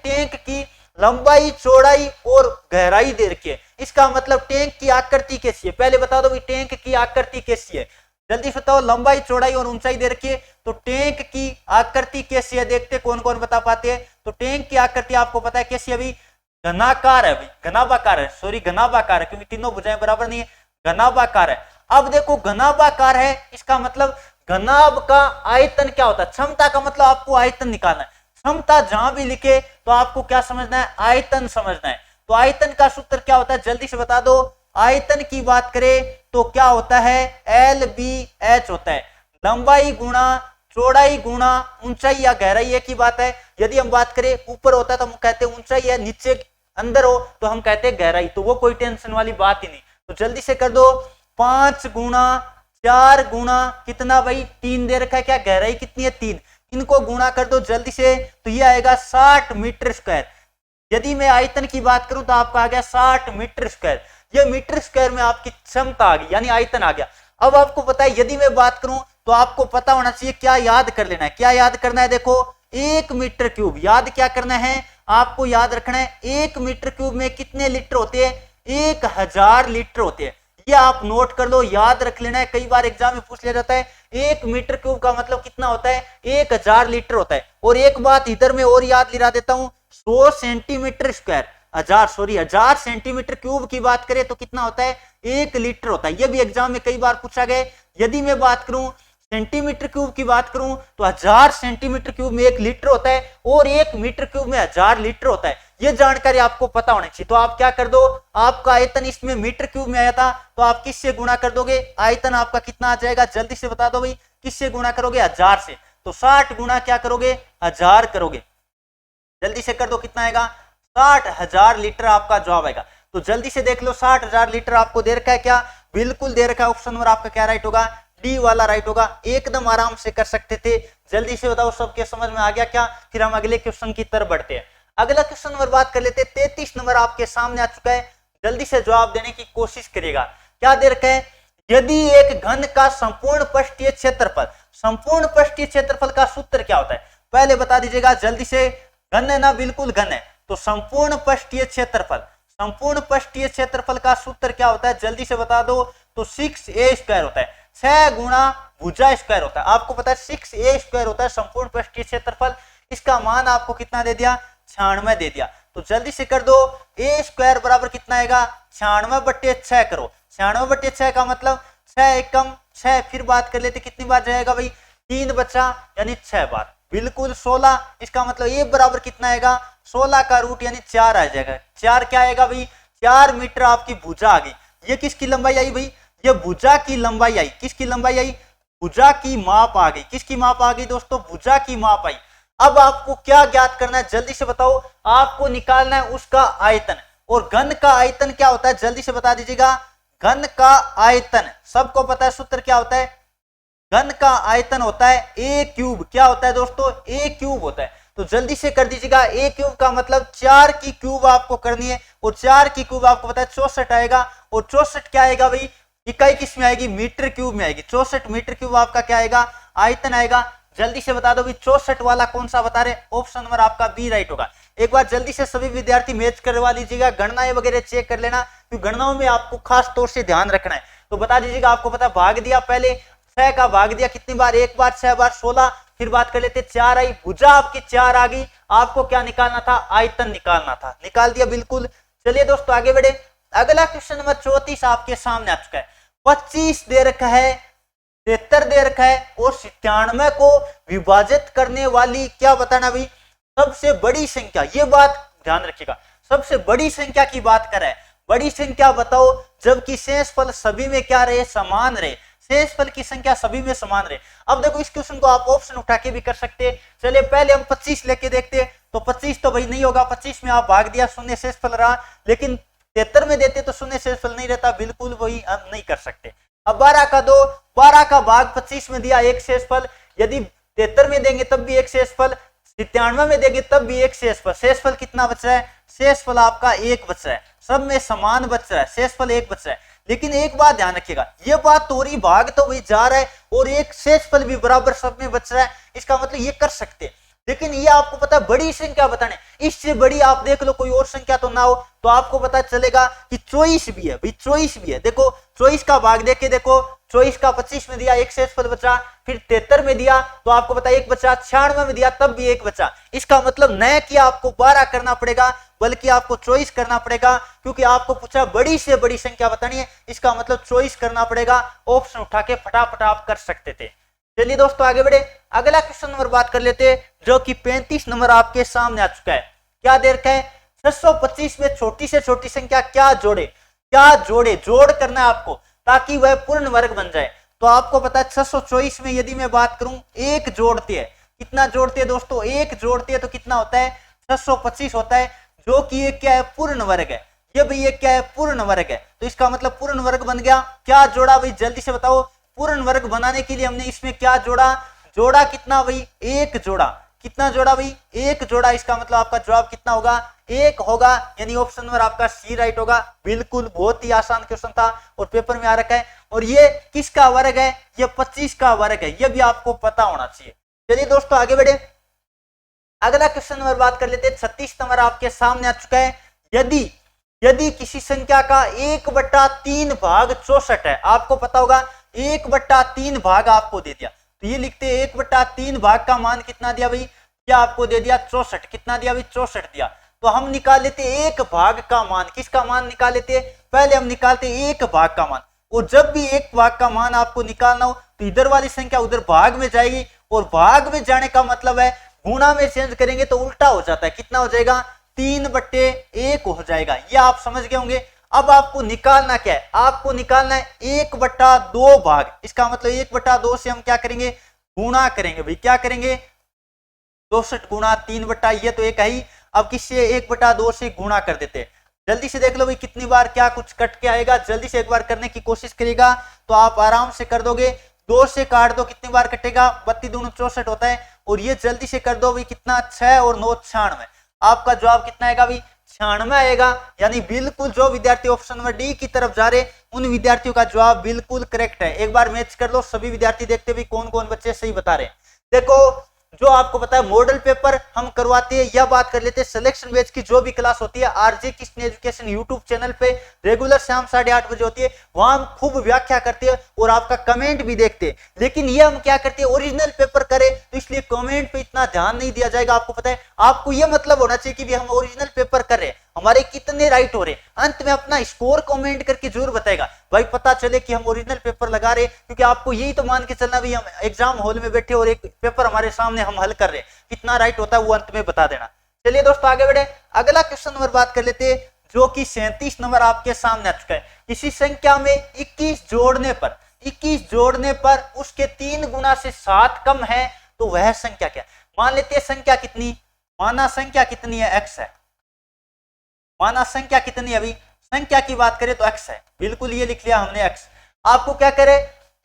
टैंक की लंबाई, चौड़ाई और गहराई दे रखी है। इसका मतलब टैंक की आकृति कैसी है? पहले बता दो भाई टैंक की आकृति कैसी है, जल्दी बताओ। लंबाई, चौड़ाई और ऊंचाई दे रखी है, तो टैंक की आकृति कैसी है? देखते कौन कौन बता पाते हैं। तो टैंक की आकृति आपको पता है कैसी है भाई? घनाकार है भाई, घनाभाकार है, सॉरी घनाभाकार है, क्योंकि तीनों भुजाएं बराबर नहीं है, घनाभाकार है। अब देखो घनाभाकार है, इसका मतलब घनाभ का आयतन क्या होता है? क्षमता का मतलब आपको आयतन निकालना है। क्षमता जहां भी लिखे तो आपको क्या समझना है? आयतन समझना है। तो आयतन का सूत्र क्या होता है? जल्दी से बता दो। आयतन की बात करें तो क्या होता है? LBH होता है, लंबाई गुणा चौड़ाई गुणा ऊंचाई या गहराई एक ही बात है। यदि हम बात करें ऊपर होता है तो हम कहते हैं ऊंचाई है, नीचे अंदर हो तो हम कहते हैं गहराई, तो वो कोई टेंशन वाली बात ही नहीं। तो जल्दी से कर दो, 5 गुणा 4 गुणा कितना भाई? 3 दे रखा है। क्या गहराई कितनी है? 3। इनको गुणा कर दो जल्दी से, तो ये आएगा 60 मीटर स्क्वायर। यदि मैं आयतन की बात करूं तो आपका आ गया 60 मीटर स्क्वायर। ये मीटर स्क्वायर में आपकी क्षमता आ गई, यानी आयतन आ गया। अब आपको पता है, यदि मैं बात करूं तो आपको पता होना चाहिए, क्या याद कर लेना है? क्या याद करना है? देखो 1 मीटर क्यूब, याद क्या करना है? आपको याद रखना है 1 मीटर क्यूब में कितने लीटर होते हैं? 1000 लीटर होते हैं। ये आप नोट कर लो, याद रख लेना है, कई बार एग्जाम में पूछ लिया जाता है 1 मीटर क्यूब का मतलब कितना होता है, 1000 लीटर होता है। और एक बात इधर में और याद दिला देता हूं, 100 सेंटीमीटर स्क्वायर, 1000 सेंटीमीटर क्यूब की बात करें तो कितना होता है, 1 लीटर होता है। यह भी एग्जाम में कई बार पूछा गया। यदि मैं बात करूं सेंटीमीटर क्यूब की बात करूं तो 1000 सेंटीमीटर क्यूब में 1 लीटर होता है और 1 मीटर क्यूब में 1000 लीटर होता है। यह जानकारी आपको पता होनी चाहिए। तो आप क्या कर दो, आपका आयतन इसमें मीटर क्यूब में आया था तो आप किससे गुणा कर दोगे, आयतन आपका कितना आ जाएगा, जल्दी से बता दो भाई, किससे गुणा करोगे, 1000 से। तो 60 गुणा क्या करोगे, 1000 करोगे। जल्दी से कर दो, कितना आएगा, 60,000 लीटर आपका जवाब आएगा। तो जल्दी से देख लो, 60,000 लीटर आपको दे रखा है क्या, बिल्कुल दे रखा है। ऑप्शन नंबर आपका क्या राइट होगा, डी वाला राइट होगा। एकदम आराम से कर सकते थे। जल्दी से बताओ, सबके समझ में आ गया क्या? फिर हम अगले क्वेश्चन की तरफ बढ़ते हैं। अगला क्वेश्चन नंबर बात कर लेते हैं। 33 नंबर आपके सामने आ चुका है। जल्दी से जवाब देने की कोशिश करिएगा। क्या दे रखा है, यदि एक घन का संपूर्ण पृष्ठीय क्षेत्रफल, संपूर्ण पृष्ठीय क्षेत्रफल का सूत्र क्या होता है, पहले बता दीजिएगा जल्दी से। घन है ना, बिल्कुल घन है। तो संपूर्ण पृष्ठीय क्षेत्रफल, संपूर्ण पृष्ठीय क्षेत्रफल का सूत्र क्या होता है, जल्दी से बता दो। तो 6a² होता है, 6 गुणा भुजा स्क्वायर होता है। आपको पता है 6a² होता है संपूर्ण पृष्ठीय क्षेत्रफल। इसका मान आपको कितना दे दिया, 96 दे दिया। तो जल्दी से कर दो, a² बराबर कितना आएगा, 96/6 करो। 96/6 का मतलब 6 एकम 6। फिर बात कर लेते कितनी बार जाएगा भाई, 3 बचा, यानी 6 बार, बिल्कुल 16। इसका मतलब a बराबर कितना आएगा, 16 का रूट यानी 4 आ जाएगा। 4 क्या आएगा भाई, 4 मीटर आपकी भुजा आ गई। ये किसकी लंबाई आई भाई, ये भुजा की लंबाई आई। किसकी लंबाई आई, भुजा की माप आ गई। किसकी माप आ गई दोस्तों, भुजा की माप आई। अब आपको क्या ज्ञात करना है, जल्दी से बताओ। आपको निकालना है उसका आयतन। और घन का आयतन क्या होता है, जल्दी से बता दीजिएगा। घन का आयतन सबको पता है, सूत्र क्या होता है, घन का आयतन होता है a³। क्या होता है दोस्तों, a³ होता है। तो जल्दी से कर दीजिएगा, a³ का मतलब 4 की क्यूब आपको करनी है। और 4 की क्यूब आपको पता है 64 आएगा। और 64 क्या आएगा भाई, इकाई किस में आएगी, मीटर क्यूब में आएगी। 64 मीटर क्यूब आपका क्या आएगा, आयतन आएगा। जल्दी से बता दो भाई, 64 वाला कौन सा बता रहे, ऑप्शन नंबर आपका बी राइट होगा। एक बार जल्दी से सभी विद्यार्थी मैच करवा लीजिएगा, गणनाएं वगैरह चेक कर लेना, क्योंकि गणनाओं में आपको खास तौर से ध्यान रखना है। तो बता दीजिएगा, आपको पता भाग दिया, पहले 6 का भाग दिया कितनी बार, 1 बार, 6 बार, 16। फिर बात कर लेते 4 आई, भुजा आपकी 4 आ गई। आपको क्या निकालना था, आयतन निकालना था, निकाल दिया बिल्कुल। चलिए दोस्तों आगे बढ़े। अगला क्वेश्चन नंबर 34 आपके सामने आ चुका है। 25 दे रखा है, 73 दे रखा है और 97 को विभाजित करने वाली क्या बताना भाई, सबसे बड़ी संख्या। ये बात ध्यान रखिएगा, सबसे बड़ी संख्या की बात कर रहा है। बड़ी संख्या बताओ, जबकि शेषफल सभी में क्या रहे, समान रहे। शेषफल की संख्या सभी में समान रहे। अब देखो, इस क्वेश्चन को आप ऑप्शन उठा के भी कर सकते। चलिए पहले हम 25 लेके देखते। तो 25 तो भाई नहीं होगा, 25 में आप भाग दिया, शून्य शेषफल रहा। लेकिन 73 में देते तो शून्य शेषफल नहीं रहता, बिल्कुल वही हम नहीं कर सकते। अब 12 का 2, 12 का भाग 25 में दिया, एक शेषफल। यदि 73 में देंगे तब भी एक शेषफल, 97 में देंगे तब भी एक शेषफल। शेषफल कितना बच रहा है, शेषफल आपका 1 बच रहा है। सब में समान बच रहा है, शेषफल 1 बच रहा है। लेकिन एक बात ध्यान रखिएगा, ये बात तो रही, भाग तो वही जा रहा है और एक शेषफल भी बराबर सब में बच रहा है। इसका मतलब ये कर सकते। लेकिन ये आपको पता है बड़ी संख्या बताने, इससे बड़ी आप देख लो कोई और संख्या तो ना हो, तो आपको पता चलेगा कि 24 भी है भाई, 24 भी है। देखो 24 का भाग देख के देखो, 24 का 25 में दिया, एक शेषफल बचा। फिर 73 में दिया तो आपको पता एक बचा, 96 में दिया तब भी एक बचा। इसका मतलब न कि आपको 12 करना पड़ेगा, बल्कि आपको 24 करना पड़ेगा, क्योंकि आपको पूछा बड़ी से बड़ी संख्या बतानी है। इसका मतलब 24 करना पड़ेगा। ऑप्शन उठा के फटाफट आप कर सकते थे। चलिए दोस्तों आगे बढ़े। अगला क्वेश्चन नंबर बात कर लेते हैं, जो कि 35 नंबर आपके सामने आ चुका है। क्या दे रखा है, 625 में छोटी से छोटी संख्या क्या जोड़े, क्या जोड़े, जोड़ करना है आपको ताकि वह पूर्ण वर्ग बन जाए। तो आपको पता है 624 में यदि मैं बात करूं, एक जोड़ते हैं, कितना जोड़ते हैं दोस्तों, एक जोड़ते हैं तो कितना होता है, 625 होता है, जो कि ये क्या है, पूर्ण वर्ग है। ये भी ये क्या है, पूर्ण वर्ग है। तो इसका मतलब पूर्ण वर्ग बन गया। क्या जोड़ा भाई, जल्दी से बताओ। पूर्ण वर्ग बनाने के लिए हमने इसमें क्या जोड़ा, जोड़ा कितना भाई, एक जोड़ा। कितना जोड़ा भाई, एक जोड़ा। इसका मतलब आपका जवाब कितना होगा, एक होगा, यानी ऑप्शन नंबर आपका सी राइट होगा। बिल्कुल बहुत ही आसान क्वेश्चन था और पेपर में आ रखा है। और ये किसका वर्ग है, ये 25 का वर्ग है, ये भी आपको पता होना चाहिए। चलिए दोस्तों आगे बढ़े। अगला क्वेश्चन नंबर बात कर लेते हैं। 36 नंबर आपके सामने आ चुका है। यदि किसी संख्या का 1/3 भाग 64 है, आपको पता होगा 1/3 भाग आपको दे दिया, तो ये लिखते 1/3 भाग का मान कितना दिया भाई, क्या आपको दे दिया 64, कितना दिया भाई 64 दिया। तो हम निकाल लेते एक भाग का मान, किसका मान निकाल लेते, पहले हम निकालते एक भाग का मान, और जब भी एक भाग का मान आपको निकालना हो तो इधर वाली संख्या उधर भाग में जाएगी, और भाग में जाने का मतलब है गुणा में चेंज करेंगे तो उल्टा हो जाता है, कितना हो जाएगा 3/1 हो जाएगा, ये आप समझ गए होंगे। अब आपको निकालना क्या है, आपको निकालना है 1/2 भाग, इसका मतलब 1/2 से हम क्या करेंगे, गुणा करेंगे भाई, क्या करेंगे 64 गुणा 3 ये तो एक ही, अब किससे 1/2 से गुणा कर देते हैं। जल्दी से देख लो भाई कितनी बार क्या कुछ कट के आएगा, जल्दी से एक बार करने की कोशिश करिएगा तो आप आराम से कर दोगे। 2 से काट दो, कितनी बार कटेगा, 32 दूनी 64 होता है, और ये जल्दी से कर दो भाई कितना 6 और 9 96, आपका जवाब कितना आएगा भाई 96 आएगा। यानी बिल्कुल जो विद्यार्थी ऑप्शन नंबर डी की तरफ जा रहे उन विद्यार्थियों का जवाब बिल्कुल करेक्ट है। एक बार मैच कर लो, सभी विद्यार्थी देखते भी कौन कौन बच्चे सही बता रहे हैं। देखो जो आपको पता है मॉडल पेपर हम करवाते हैं, या बात कर लेते हैं सिलेक्शन बैच की जो भी क्लास होती है RJ Krishna education YouTube channel पे रेगुलर शाम 8:30 बजे होती है, वहां हम खूब व्याख्या करते हैं और आपका कमेंट भी देखते हैं। लेकिन ये हम क्या करते हैं, ओरिजिनल पेपर करें तो इसलिए कमेंट पे इतना ध्यान नहीं दिया जाएगा। आपको पता है, आपको ये मतलब होना चाहिए कि भी हम ओरिजिनल पेपर कर रहे हैं, हमारे कितने राइट हो रहे, अंत में अपना स्कोर कमेंट करके जरूर बताएगा भाई, पता चले कि हम ओरिजिनल पेपर लगा रहे, क्योंकि आपको यही तो मान के चलना भी हम एग्जाम हॉल में बैठे और एक पेपर हमारे सामने हम हल कर रहे, कितना राइट होता है वो अंत में बता देना। चलिए दोस्तों आगे बढ़े, अगला क्वेश्चन नंबर बात कर लेते हैं, जो कि 37 नंबर आपके सामने आ चुका है। किसी संख्या में 21 जोड़ने पर उसके 3 गुना से 7 कम है तो वह संख्या क्या, मान लेते हैं संख्या कितनी, माना संख्या कितनी है, x है, माना संख्या कितनी है, अभी संख्या की बात करें तो x है, बिल्कुल ये लिख लिया हमने x। आपको क्या करे,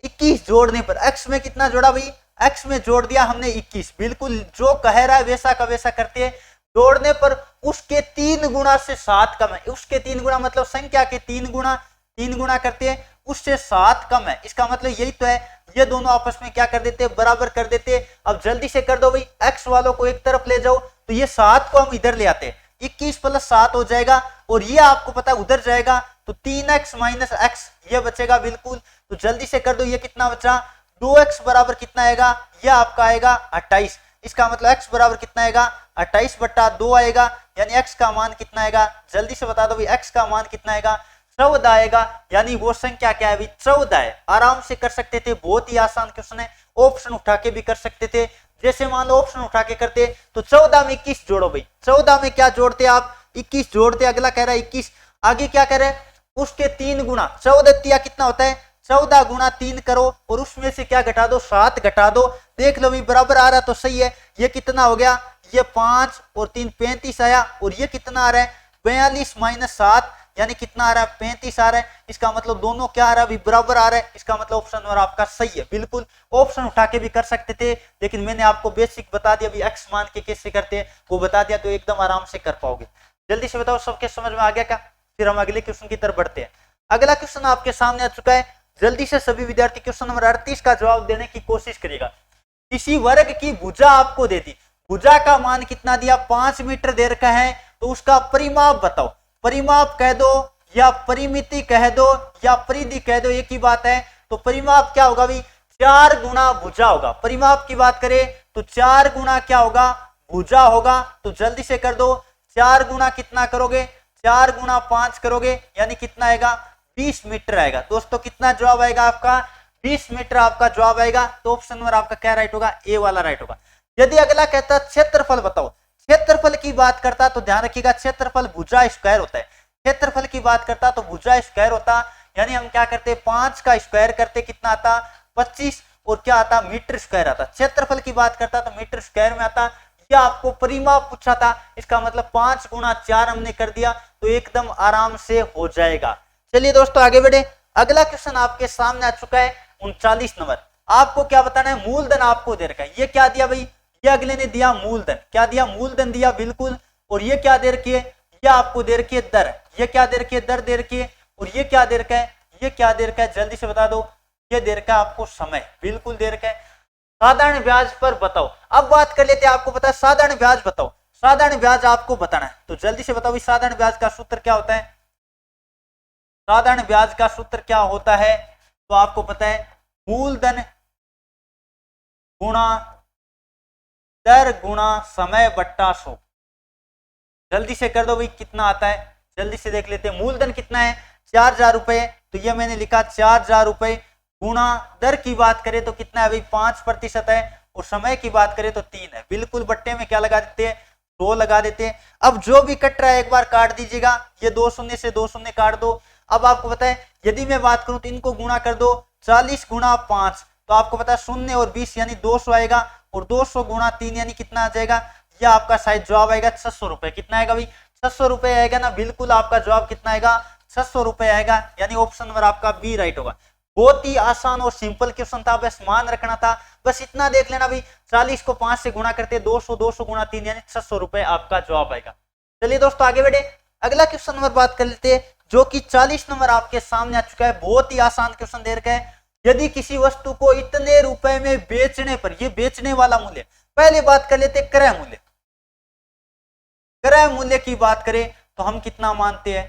21 जोड़ने पर x में कितना जोड़ा भाई, x में जोड़ दिया हमने 21, बिल्कुल जो कह रहा है वैसा का वैसा करते हैं। जोड़ने पर उसके 3 गुना से 7 कम है, उसके 3 गुना मतलब संख्या के 3 गुना करते हैं, उससे 7 कम है, इसका मतलब यही तो है, ये दोनों आपस में क्या कर देते हैं, बराबर कर देते हैं। अब जल्दी से कर दो भाई, x वालों को एक तरफ ले जाओ तो ये 7 को हम इधर ले आते हैं, 21 + 7 हो जाएगा, और ये आपको पता है उधर जाएगा तो 3x - x ये बचेगा बिल्कुल। तो जल्दी से कर दो, ये कितना बचा, 2x बराबर कितना आएगा, ये आपका आएगा 28, इसका मतलब x बराबर कितना आएगा 28/2 आएगा, यानी x का मान कितना आएगा, जल्दी से बता दो भाई, x का मान कितना आएगा 14 आएगा, यानी वो संख्या क्या है भाई 14 है। आराम से कर सकते थे, बहुत ही आसान क्वेश्चन है, ऑप्शन उठा के भी कर सकते थे। जैसे मान लो ऑप्शन उठा के करते तो 14 में 21 जोड़ो भाई, 14 में क्या जोड़ते आप 21 जोड़ते, अगला कह रहा है 21, आगे क्या कह रहे हैं उसके 3 गुना, 14 कितना होता है 14 गुणा 3 करो और उसमें से क्या घटा दो 7 घटा दो, देख लो भाई बराबर आ रहा तो सही है। ये कितना हो गया, ये 5 और 3 35 आया, और ये कितना आ रहा है 42 - 7 यानी कितना आ रहा है 35 आ रहा है, इसका मतलब दोनों क्या आ रहा है अभी बराबर आ रहा है, इसका मतलब ऑप्शन नंबर आपका सही है। बिल्कुल ऑप्शन उठा के भी कर सकते थे, लेकिन मैंने आपको बेसिक बता दिया, अभी एक्स मान के कैसे करते हैं वो बता दिया, तो एकदम आराम से कर पाओगे। जल्दी से बताओ सबके समझ में आ गया क्या, फिर हम अगले क्वेश्चन की तरफ बढ़ते हैं। अगला क्वेश्चन आपके सामने आ चुका है, जल्दी से सभी विद्यार्थी क्वेश्चन नंबर 38 का जवाब देने की कोशिश करिएगा। किसी वर्ग की भुजा आपको दे दी, भुजा का मान कितना दिया 5 मीटर दे रखा है, तो उसका परिमाप बताओ, परिमाप कह दो या परिमिति कह दो या परिधि कह दो, एक ही बात है। तो परिमाप क्या होगा भाई 4 गुना भुजा होगा, परिमाप की बात करें तो 4 गुना क्या होगा भुजा होगा। तो जल्दी से कर दो, 4 गुना कितना करोगे 4 गुना 5 करोगे, यानी कितना आएगा 20 मीटर आएगा। दोस्तों कितना जवाब आएगा आपका 20 मीटर आपका जवाब आएगा। तो ऑप्शन नंबर आपका क्या राइट होगा, ए वाला राइट होगा। यदि अगला कहता क्षेत्रफल बताओ, क्षेत्रफल की बात करता तो ध्यान रखिएगा क्षेत्रफल भुजा स्क्वायर होता है, क्षेत्रफल की बात करता तो भुजा स्क्वायर होता, यानी हम क्या करते 5 का स्क्वायर करते कितना आता 25 और क्या आता मीटर स्क्वायर आता। क्षेत्रफल की बात करता तो मीटर स्क्वायर में आता। यह आपको परिमाप पूछा था, इसका मतलब 5 गुना 4 हमने कर दिया तो एकदम आराम से हो जाएगा। चलिए दोस्तों आगे बढ़े, अगला क्वेश्चन आपके सामने आ चुका है 39 नंबर। आपको क्या बताना है, मूलधन आपको दे रखा है, ये क्या दिया भाई, ये अगले ने दिया मूलधन, क्या दिया मूलधन दिया बिल्कुल। और ये क्या दे रखी है, ये आपको दे रखी है दर, ये क्या दे रखी है दर दे रखी है। और ये क्या दे रखा है, ये क्या दे रखा है जल्दी से बता दो, ये दे रखा है आपको समय, बिल्कुल दे रखा है। साधारण ब्याज पर बताओ, अब बात कर लेते हैं, आपको पता है साधारण ब्याज बताओ, साधारण ब्याज आपको बताना है। तो जल्दी से बताओ साधारण ब्याज का सूत्र क्या होता है, साधारण ब्याज का सूत्र क्या होता है। तो आपको पता है मूलधन गुणा दर गुणा समय बट्टा 100। जल्दी से कर दो भाई, कितना आता है जल्दी से देख लेते हैं। मूलधन कितना है 4000 रुपए, तो ये मैंने लिखा 4000 रुपए गुणा दर की बात करें तो कितना है भाई 5% है, और समय की बात करें तो 3 है। बिल्कुल बट्टे में क्या लगा देते हैं 2 लगा देते हैं। अब जो भी कट रहा है एक बार काट दीजिएगा, ये 2 शून्य से 2 शून्य काट दो। अब आपको पता है यदि मैं बात करूं तो इनको गुणा कर दो, 40 गुणा 5 तो आपको पता है 0 और 20 यानी 200 आएगा, और 200 गुणा 3 यानी कितना आ जाएगा, यह आपका शायद जवाब आएगा 600 रुपए। कितना आएगा भाई 600 रुपए आएगा ना, बिल्कुल आपका जवाब कितना आएगा 600 रुपए आएगा, यानी ऑप्शन नंबर आपका बी राइट होगा। बहुत ही आसान और सिंपल क्वेश्चन था, बस मान रखना था, बस इतना देख लेना भाई 40 को 5 से गुणा करते 200, 200 गुणा 3 यानी 600 रुपए आपका जवाब आएगा। चलिए दोस्तों आगे बढ़े, अगला क्वेश्चन नंबर बात कर लेते हैं, जो कि 40 नंबर आपके सामने आ चुका है। बहुत ही आसान क्वेश्चन दे रखा है, यदि किसी वस्तु को इतने रुपए में बेचने पर, ये बेचने वाला मूल्य, पहले बात कर लेते क्रय मूल्य। क्रय मूल्य की बात करें तो हम कितना मानते हैं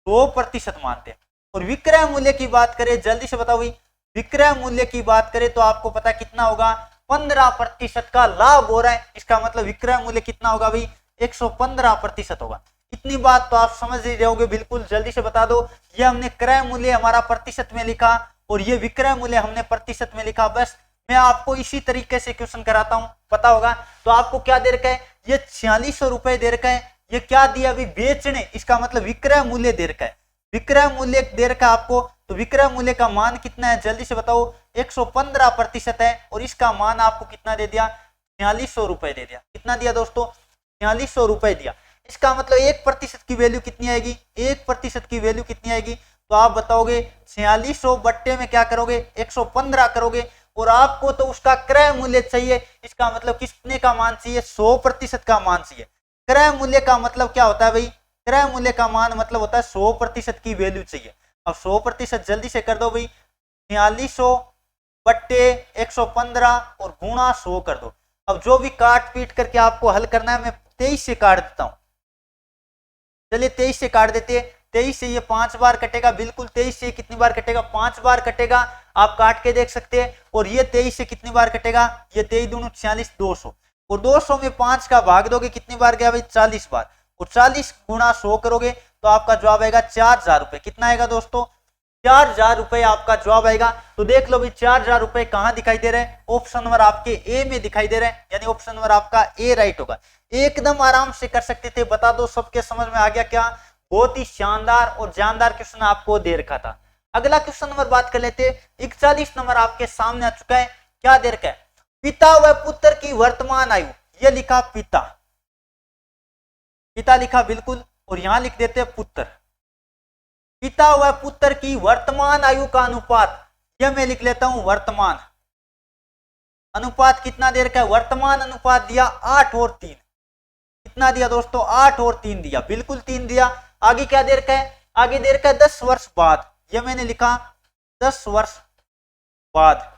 2% मानते हैं, और विक्रय मूल्य की बात करें जल्दी से बताओ भाई, विक्रय मूल्य की बात करें तो आपको पता कितना होगा 15% का लाभ हो रहा है, इसका मतलब विक्रय मूल्य कितना होगा भाई 115% होगा। इतनी बात तो आप समझ ही रहोगे, बिल्कुल जल्दी से बता दो, ये हमने क्रय मूल्य हमारा प्रतिशत में लिखा और ये विक्रय मूल्य हमने प्रतिशत में लिखा। बस मैं आपको इसी तरीके से क्वेश्चन कराता हूं, पता होगा। तो आपको क्या दे रखा है, ये 4600 रुपए दे रखा है, ये क्या दिया अभी बेचने, इसका मतलब विक्रय मूल्य दे रखा है, विक्रय मूल्य दे रखा है आपको। तो विक्रय मूल्य का मान कितना है जल्दी से बताओ, 115% है, और इसका मान आपको कितना दे दिया 4600 रुपए दे दिया। कितना दिया दोस्तों 4600 रुपए दिया। इसका मतलब 1% की वैल्यू कितनी आएगी, 1% की वैल्यू कितनी आएगी, तो आप बताओगे 4600 बट्टे में क्या करोगे 115 करोगे, और आपको तो उसका क्रय मूल्य चाहिए, इसका मतलब कितने का मान चाहिए 100% का मान चाहिए। क्रय मूल्य का मतलब क्या होता है भाई, क्रय मूल्य का मान मतलब होता है 100% की वैल्यू चाहिए। अब 100% जल्दी से कर दो भाई, 4600 बट्टे 115 और गुणा 100 कर दो। अब जो भी काट पीट करके आपको हल करना है, मैं 23 से काट देता हूं। चलिए 23 से काट देते हैं, 23 से ये 5 बार कटेगा, बिल्कुल 23 से कितनी बार कटेगा 5 बार कटेगा, आप काट के देख सकते हैं। और ये 23 से कितनी बार कटेगा, ये 23 दूनी 46, 200, और 200 में 5 का भाग दोगे कितनी बार गया भाई 40 बार, और 40 गुणा 100 करोगे तो आपका जवाब आएगा 4000 रुपए। कितना आएगा दोस्तों 4000 रुपए आपका जवाब आएगा। तो देख लो भाई 4000 रुपए कहां दिखाई दे रहे हैं, ऑप्शन नंबर आपके ए में दिखाई दे रहे हैं, यानी ऑप्शन नंबर आपका ए राइट होगा। एकदम आराम से कर सकते थे, बता दो सबके समझ में आ गया क्या, बहुत ही शानदार और जानदार क्वेश्चन आपको दे रखा था। अगला क्वेश्चन नंबर बात कर लेते, 41 नंबर आपके सामने आ चुका है। क्या दे रखा है, पिता व पुत्र की वर्तमान आयु, ये लिखा पिता, पिता लिखा बिल्कुल, और यहां लिख देते हैं पुत्र। पिता व पुत्र की वर्तमान आयु का अनुपात, यह मैं लिख लेता हूं वर्तमान अनुपात कितना दे रखा है, वर्तमान अनुपात दिया 8 और 3। कितना दिया दोस्तों 8 और 3 दिया, बिल्कुल 3 दिया। आगे क्या दे रखा है, आगे दे रखा है 10 वर्ष बाद, यह मैंने लिखा 10 वर्ष बाद।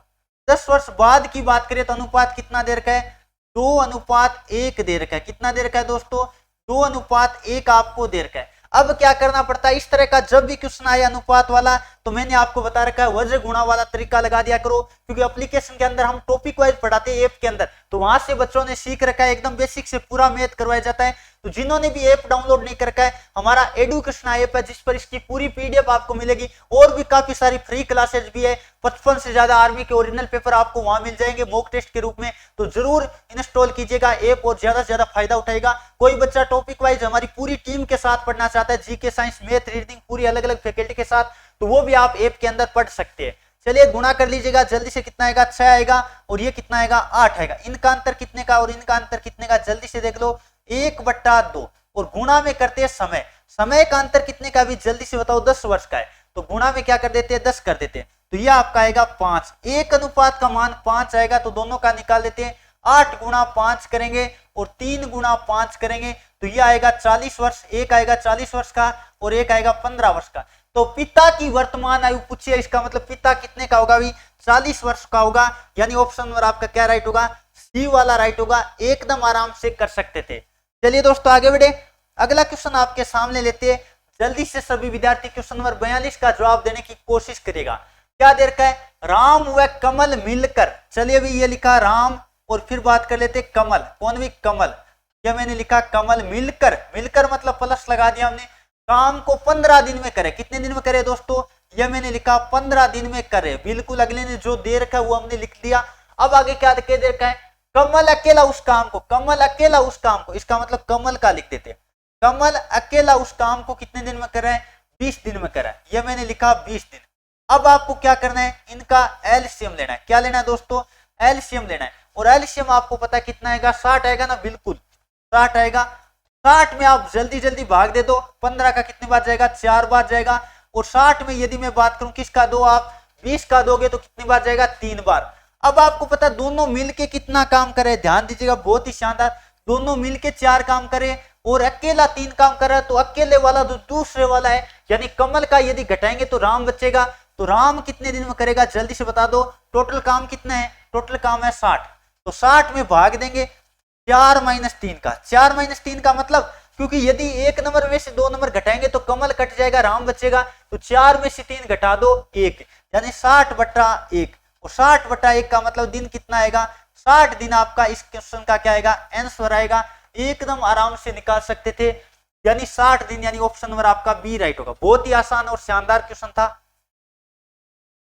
10 वर्ष बाद की बात करें तो अनुपात कितना दे रखा है 2:1 दे रखा है। कितना दे रखा है दोस्तों 2:1 आपको दे रखा है। अब क्या करना पड़ता है, इस तरह का जब भी क्वेश्चन आए अनुपात वाला, तो मैंने आपको बता रखा है वज्र गुणा वाला तरीका लगा दिया करो, क्योंकि एप्लीकेशन के अंदर हम टॉपिक वाइज पढ़ाते हैं ऐप के अंदर, तो वहां से बच्चों ने सीख रखा है, एकदम बेसिक से पूरा मैथ करवाया जाता है। तो जिन्होंने भी ऐप डाउनलोड नहीं कर रखा है, हमारा एडुकेशन ऐप है जिस पर इसकी पूरी पीडीएफ आपको मिलेगी, और भी काफी सारी फ्री क्लासेज भी है, 55 से ज्यादा आर्मी के ओरिजिनल पेपर आपको वहां मिल जाएंगे मॉक टेस्ट के रूप में। तो जरूर इंस्टॉल कीजिएगा ऐप और ज्यादा से ज्यादा फायदा उठाएगा। कोई बच्चा टॉपिक वाइज हमारी पूरी टीम के साथ पढ़ना चाहता है, जीके, साइंस, मैथ, रीडिंग पूरी अलग अलग फैकल्टी के साथ, तो वो भी आप ऐप के अंदर पढ़ सकते हैं। चलिए गुणा कर लीजिएगा जल्दी से, कितना आएगा 6 आएगा, और ये कितना आएगा 8 आएगा। इनका अंतर कितने का और इनका अंतर कितने का जल्दी से देख लो, 1/2। और गुणा में करते हैं समय, समय का अंतर कितने का भी जल्दी से बताओ 10 वर्ष का है, तो गुणा में क्या कर देते हैं 10 कर देते हैं, तो ये आपका आएगा 5। एक अनुपात का मान 5 आएगा, तो दोनों का निकाल देते हैं। 8 गुणा 5 करेंगे और 3 गुणा 5 करेंगे, तो ये आएगा 40 वर्ष। एक आएगा 40 वर्ष का और एक आएगा 15 वर्ष का। तो पिता की वर्तमान आयु पूछिए, इसका मतलब पिता कितने का होगा भाई 40 वर्ष का होगा, यानी ऑप्शन नंबर आपका क्या राइट होगा, सी वाला राइट होगा। एकदम आराम से कर सकते थे। चलिए दोस्तों आगे बढ़े, अगला क्वेश्चन आपके सामने लेते हैं। जल्दी से सभी विद्यार्थी क्वेश्चन नंबर 42 का जवाब देने की कोशिश करेगा। क्या दे रखा है, राम व कमल मिलकर, चलिए अभी ये लिखा राम और फिर बात कर लेते कमल, कौन भी कमल, ये मैंने लिखा कमल मिलकर, मिलकर मतलब प्लस लगा दिया हमने, काम को 15 दिन में करे, कितने दिन में करे दोस्तों, ये मैंने लिखा 15 दिन में करे, बिल्कुल अगले ने जो दे रखा है वो हमने लिख दिया। अब आगे क्या दे रखा है, कमल अकेला उस काम को, कमल अकेला उस काम को, इसका मतलब कमल का लिख देते, कमल अकेला उस काम को कितने दिन में कर रहा है, 20 दिन में कर रहा है, ये मैंने लिखा 20 दिन। अब आपको क्या करना है, इनका एलसीएम लेना है, क्या लेना है दोस्तों, एलसीएम लेना है, और एलसीएम आपको पता है कितना आएगा, 60 आएगा ना, बिल्कुल 60 आएगा। 60 में आप जल्दी जल्दी भाग दे दो, 15 का कितने बार जाएगा, 4 बार जाएगा, और 60 में यदि मैं बात करूं किसका दो, आप 20 का दोगे तो कितनी बार जाएगा, 3 बार। अब आपको पता दोनों मिलके कितना काम करे, ध्यान दीजिएगा, बहुत ही शानदार, दोनों मिलके 4 काम करे और अकेला 3 काम कर रहा है, तो अकेले वाला जो दूसरे वाला है यानी कमल का यदि घटाएंगे तो राम बचेगा, तो राम कितने दिन में करेगा, जल्दी से बता दो, टोटल काम कितना है, टोटल काम है 60, तो 60 में भाग देंगे 4 - 3 का, 4 - 3 का मतलब, क्योंकि यदि एक नंबर में से 2 नंबर घटाएंगे तो कमल कट जाएगा, राम बचेगा, तो 4 में से 3 घटा दो 1, यानी 60/1, और 60/1 का मतलब दिन कितना आएगा, 60 दिन आपका इस क्वेश्चन का क्या आएगा, आंसर आएगा, एकदम आराम से निकाल सकते थे, यानी 60 दिन, यानी ऑप्शन नंबर आपका बी राइट होगा। बहुत ही आसान और शानदार क्वेश्चन था।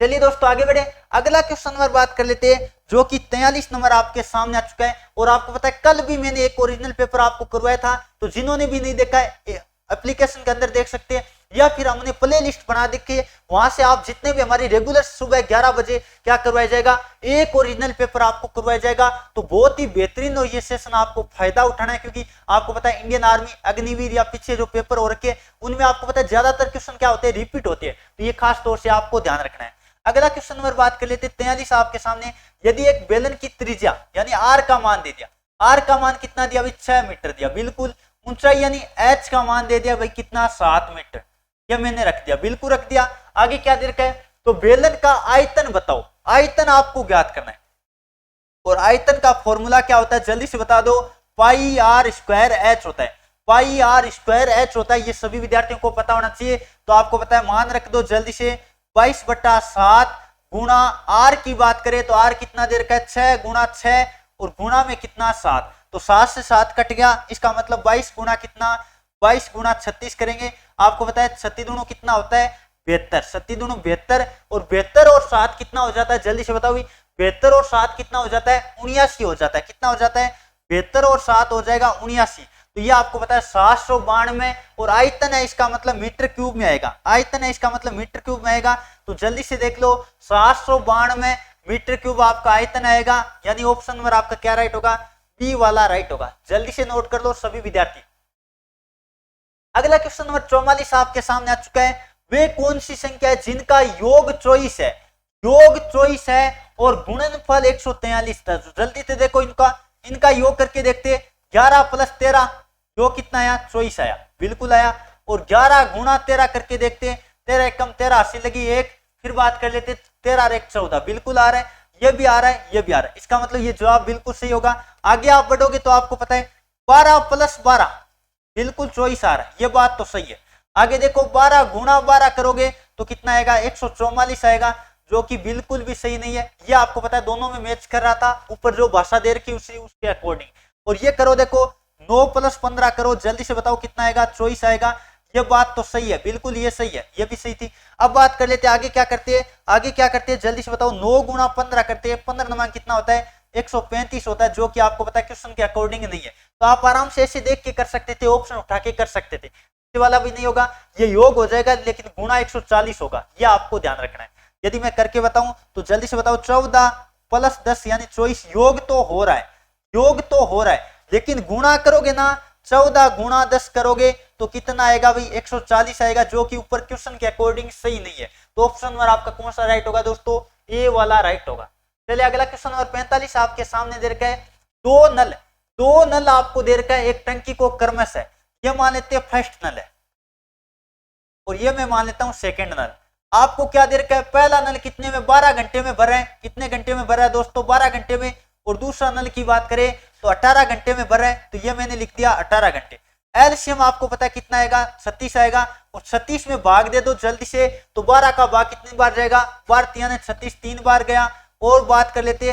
चलिए दोस्तों आगे बढ़े, अगला क्वेश्चन नंबर बात कर लेते हैं, जो कि 43 नंबर आपके सामने आ चुका है, और आपको पता है कल भी मैंने एक ओरिजिनल पेपर आपको करवाया था, तो जिन्होंने भी नहीं देखा है एप्लीकेशन के अंदर देख सकते हैं, या फिर हमने प्ले लिस्ट बना देखी है, वहां से आप जितने भी हमारी रेगुलर सुबह 11 बजे क्या करवाया जाएगा, एक ओरिजिनल पेपर आपको करवाया जाएगा, तो बहुत ही बेहतरीन और ये सेशन आपको फायदा उठाना है, क्योंकि आपको पता है इंडियन आर्मी, अग्निवीर या पीछे जो पेपर हो रखे उनमें आपको पता है ज्यादातर क्वेश्चन क्या होते हैं, रिपीट होते हैं, तो ये खास तौर से आपको ध्यान रखना है। अगला क्वेश्चन नंबर बात कर लेते 43 आपके सामने, यदि एक बेलन की त्रिज्या यानी आर का मान दे दिया, आर का मान कितना दिया भाई, 6 मीटर दिया, बिल्कुल, ऊंचाई यानी एच का मान दे दिया भाई कितना, 7 मीटर, ये मैंने रख दिया, बिल्कुल रख दिया। आगे क्या दे रखा है, तो बेलन का आयतन बताओ, आयतन आपको ज्ञात करना है, और आयतन का फॉर्मूला क्या होता है, जल्दी से बता दो, पाई आर स्क्वायर एच होता है, पाई आर स्क्वायर एच होता है, ये सभी विद्यार्थियों को पता होना चाहिए, तो आपको पता है, मान रख दो जल्दी से, 22/7 गुणा आर की बात करें तो आर कितना दे रखा है, 6 गुणा 6 और गुणा में कितना 7, तो 7 से 7 कट गया, इसका मतलब 22 गुणा कितना, 22 गुणा 36 करेंगे, आपको पता है 36 दूणों कितना होता है, 72, 37 दूणों 72, और 72 और 7 कितना हो जाता है, जल्दी से बताओ, 72 और 7 कितना हो जाता है, 79 हो जाता है, कितना हो जाता है, 72 और 7 हो जाएगा 79, तो ये आपको पता है 792, और आयतन है इसका मतलब मीटर क्यूब में आएगा, आयतन है इसका मतलब मीटर क्यूब में आएगा, तो जल्दी से देख लो, 792 मीटर क्यूब आपका आयतन आएगा, यानी ऑप्शन नंबर आपका क्या राइट होगा, बी वाला राइट होगा, जल्दी से नोट कर लो सभी विद्यार्थी। अगला क्वेश्चन नंबर 44 आपके सामने आ चुका है, वे कौन सी संख्या है जिनका योग 24 है, योग 24 है और गुणनफल 143 था, जल्दी से देखो इनका योग करके देखते, 11 + 13 जो कितना आया, 24 आया, बिल्कुल आया, और 11 गुणा 13 करके देखते, 13 एकम 13 80 लगी 1, फिर बात कर लेते 13 और 1 14, बिल्कुल आ रहा है, ये भी आ रहा है, ये भी आ रहा है, इसका मतलब ये जवाब बिल्कुल सही होगा। आगे आप बढ़ोगे तो आपको पता है 12 + 12 बिल्कुल 24 आ रहा है, ये बात तो सही है। आगे देखो 12 गुणा 12 करोगे तो कितना आएगा, 144 आएगा, जो कि बिल्कुल भी सही नहीं है, ये आपको पता है दोनों में मैच कर रहा था, ऊपर जो भाषा दे रखी उसके अकॉर्डिंग, और ये करो देखो 9 + 15 करो, जल्दी से बताओ कितना आएगा, 24 आएगा, ये बात तो सही है, बिल्कुल ये सही है, ये भी सही थी। अब बात कर लेते हैं आगे क्या करते हैं, आगे क्या करते हैं जल्दी से बताओ, 9 गुणा 15 करते हैं, 15 मान कितना होता है, 135 होता है, जो कि आपको पता है क्वेश्चन के अकॉर्डिंग नहीं है, तो आप आराम से ऐसे देख के कर सकते थे, ऑप्शन उठा के कर सकते थे, ये वाला भी नहीं होगा, ये योग हो जाएगा लेकिन गुणा 140 होगा, ये आपको ध्यान रखना है। यदि मैं करके बताऊं तो जल्दी से बताओ, 14 + 10 यानी 24, योग तो हो रहा है, योग तो हो रहा है, लेकिन गुणा करोगे ना, 14 गुणा 10 करोगे तो कितना आएगा भाई, 140 आएगा, जो कि ऊपर क्वेश्चन के अकॉर्डिंग सही नहीं है, तो ऑप्शन नंबर आपका कौन सा राइट होगा दोस्तों, ए वाला राइट होगा। चलिए अगला क्वेश्चन नंबर 45 आपके सामने दे रखा है, दो नल आपको दे रखा है, एक टंकी को क्रमश है, ये मान लेते हैं फर्स्ट नल है, और ये मैं मान लेता हूं सेकंड नल। आपको क्या दे रखा है, पहला नल कितने में, 12 घंटे में भर रहे हैं, कितने घंटे में भर रहा है दोस्तों, 12 घंटे में, और दूसरा नल की बात करें तो 18 घंटे में भर रहा है, तो ये मैंने लिख दिया 18 घंटे। एलसीएम आपको पता है कितना आएगा, 36 आएगा, और 36 में भाग दे दो जल्दी से, तो 12 का भाग कितनी बार जाएगा, 12 × 36 3 बार गया। और बात कर लेते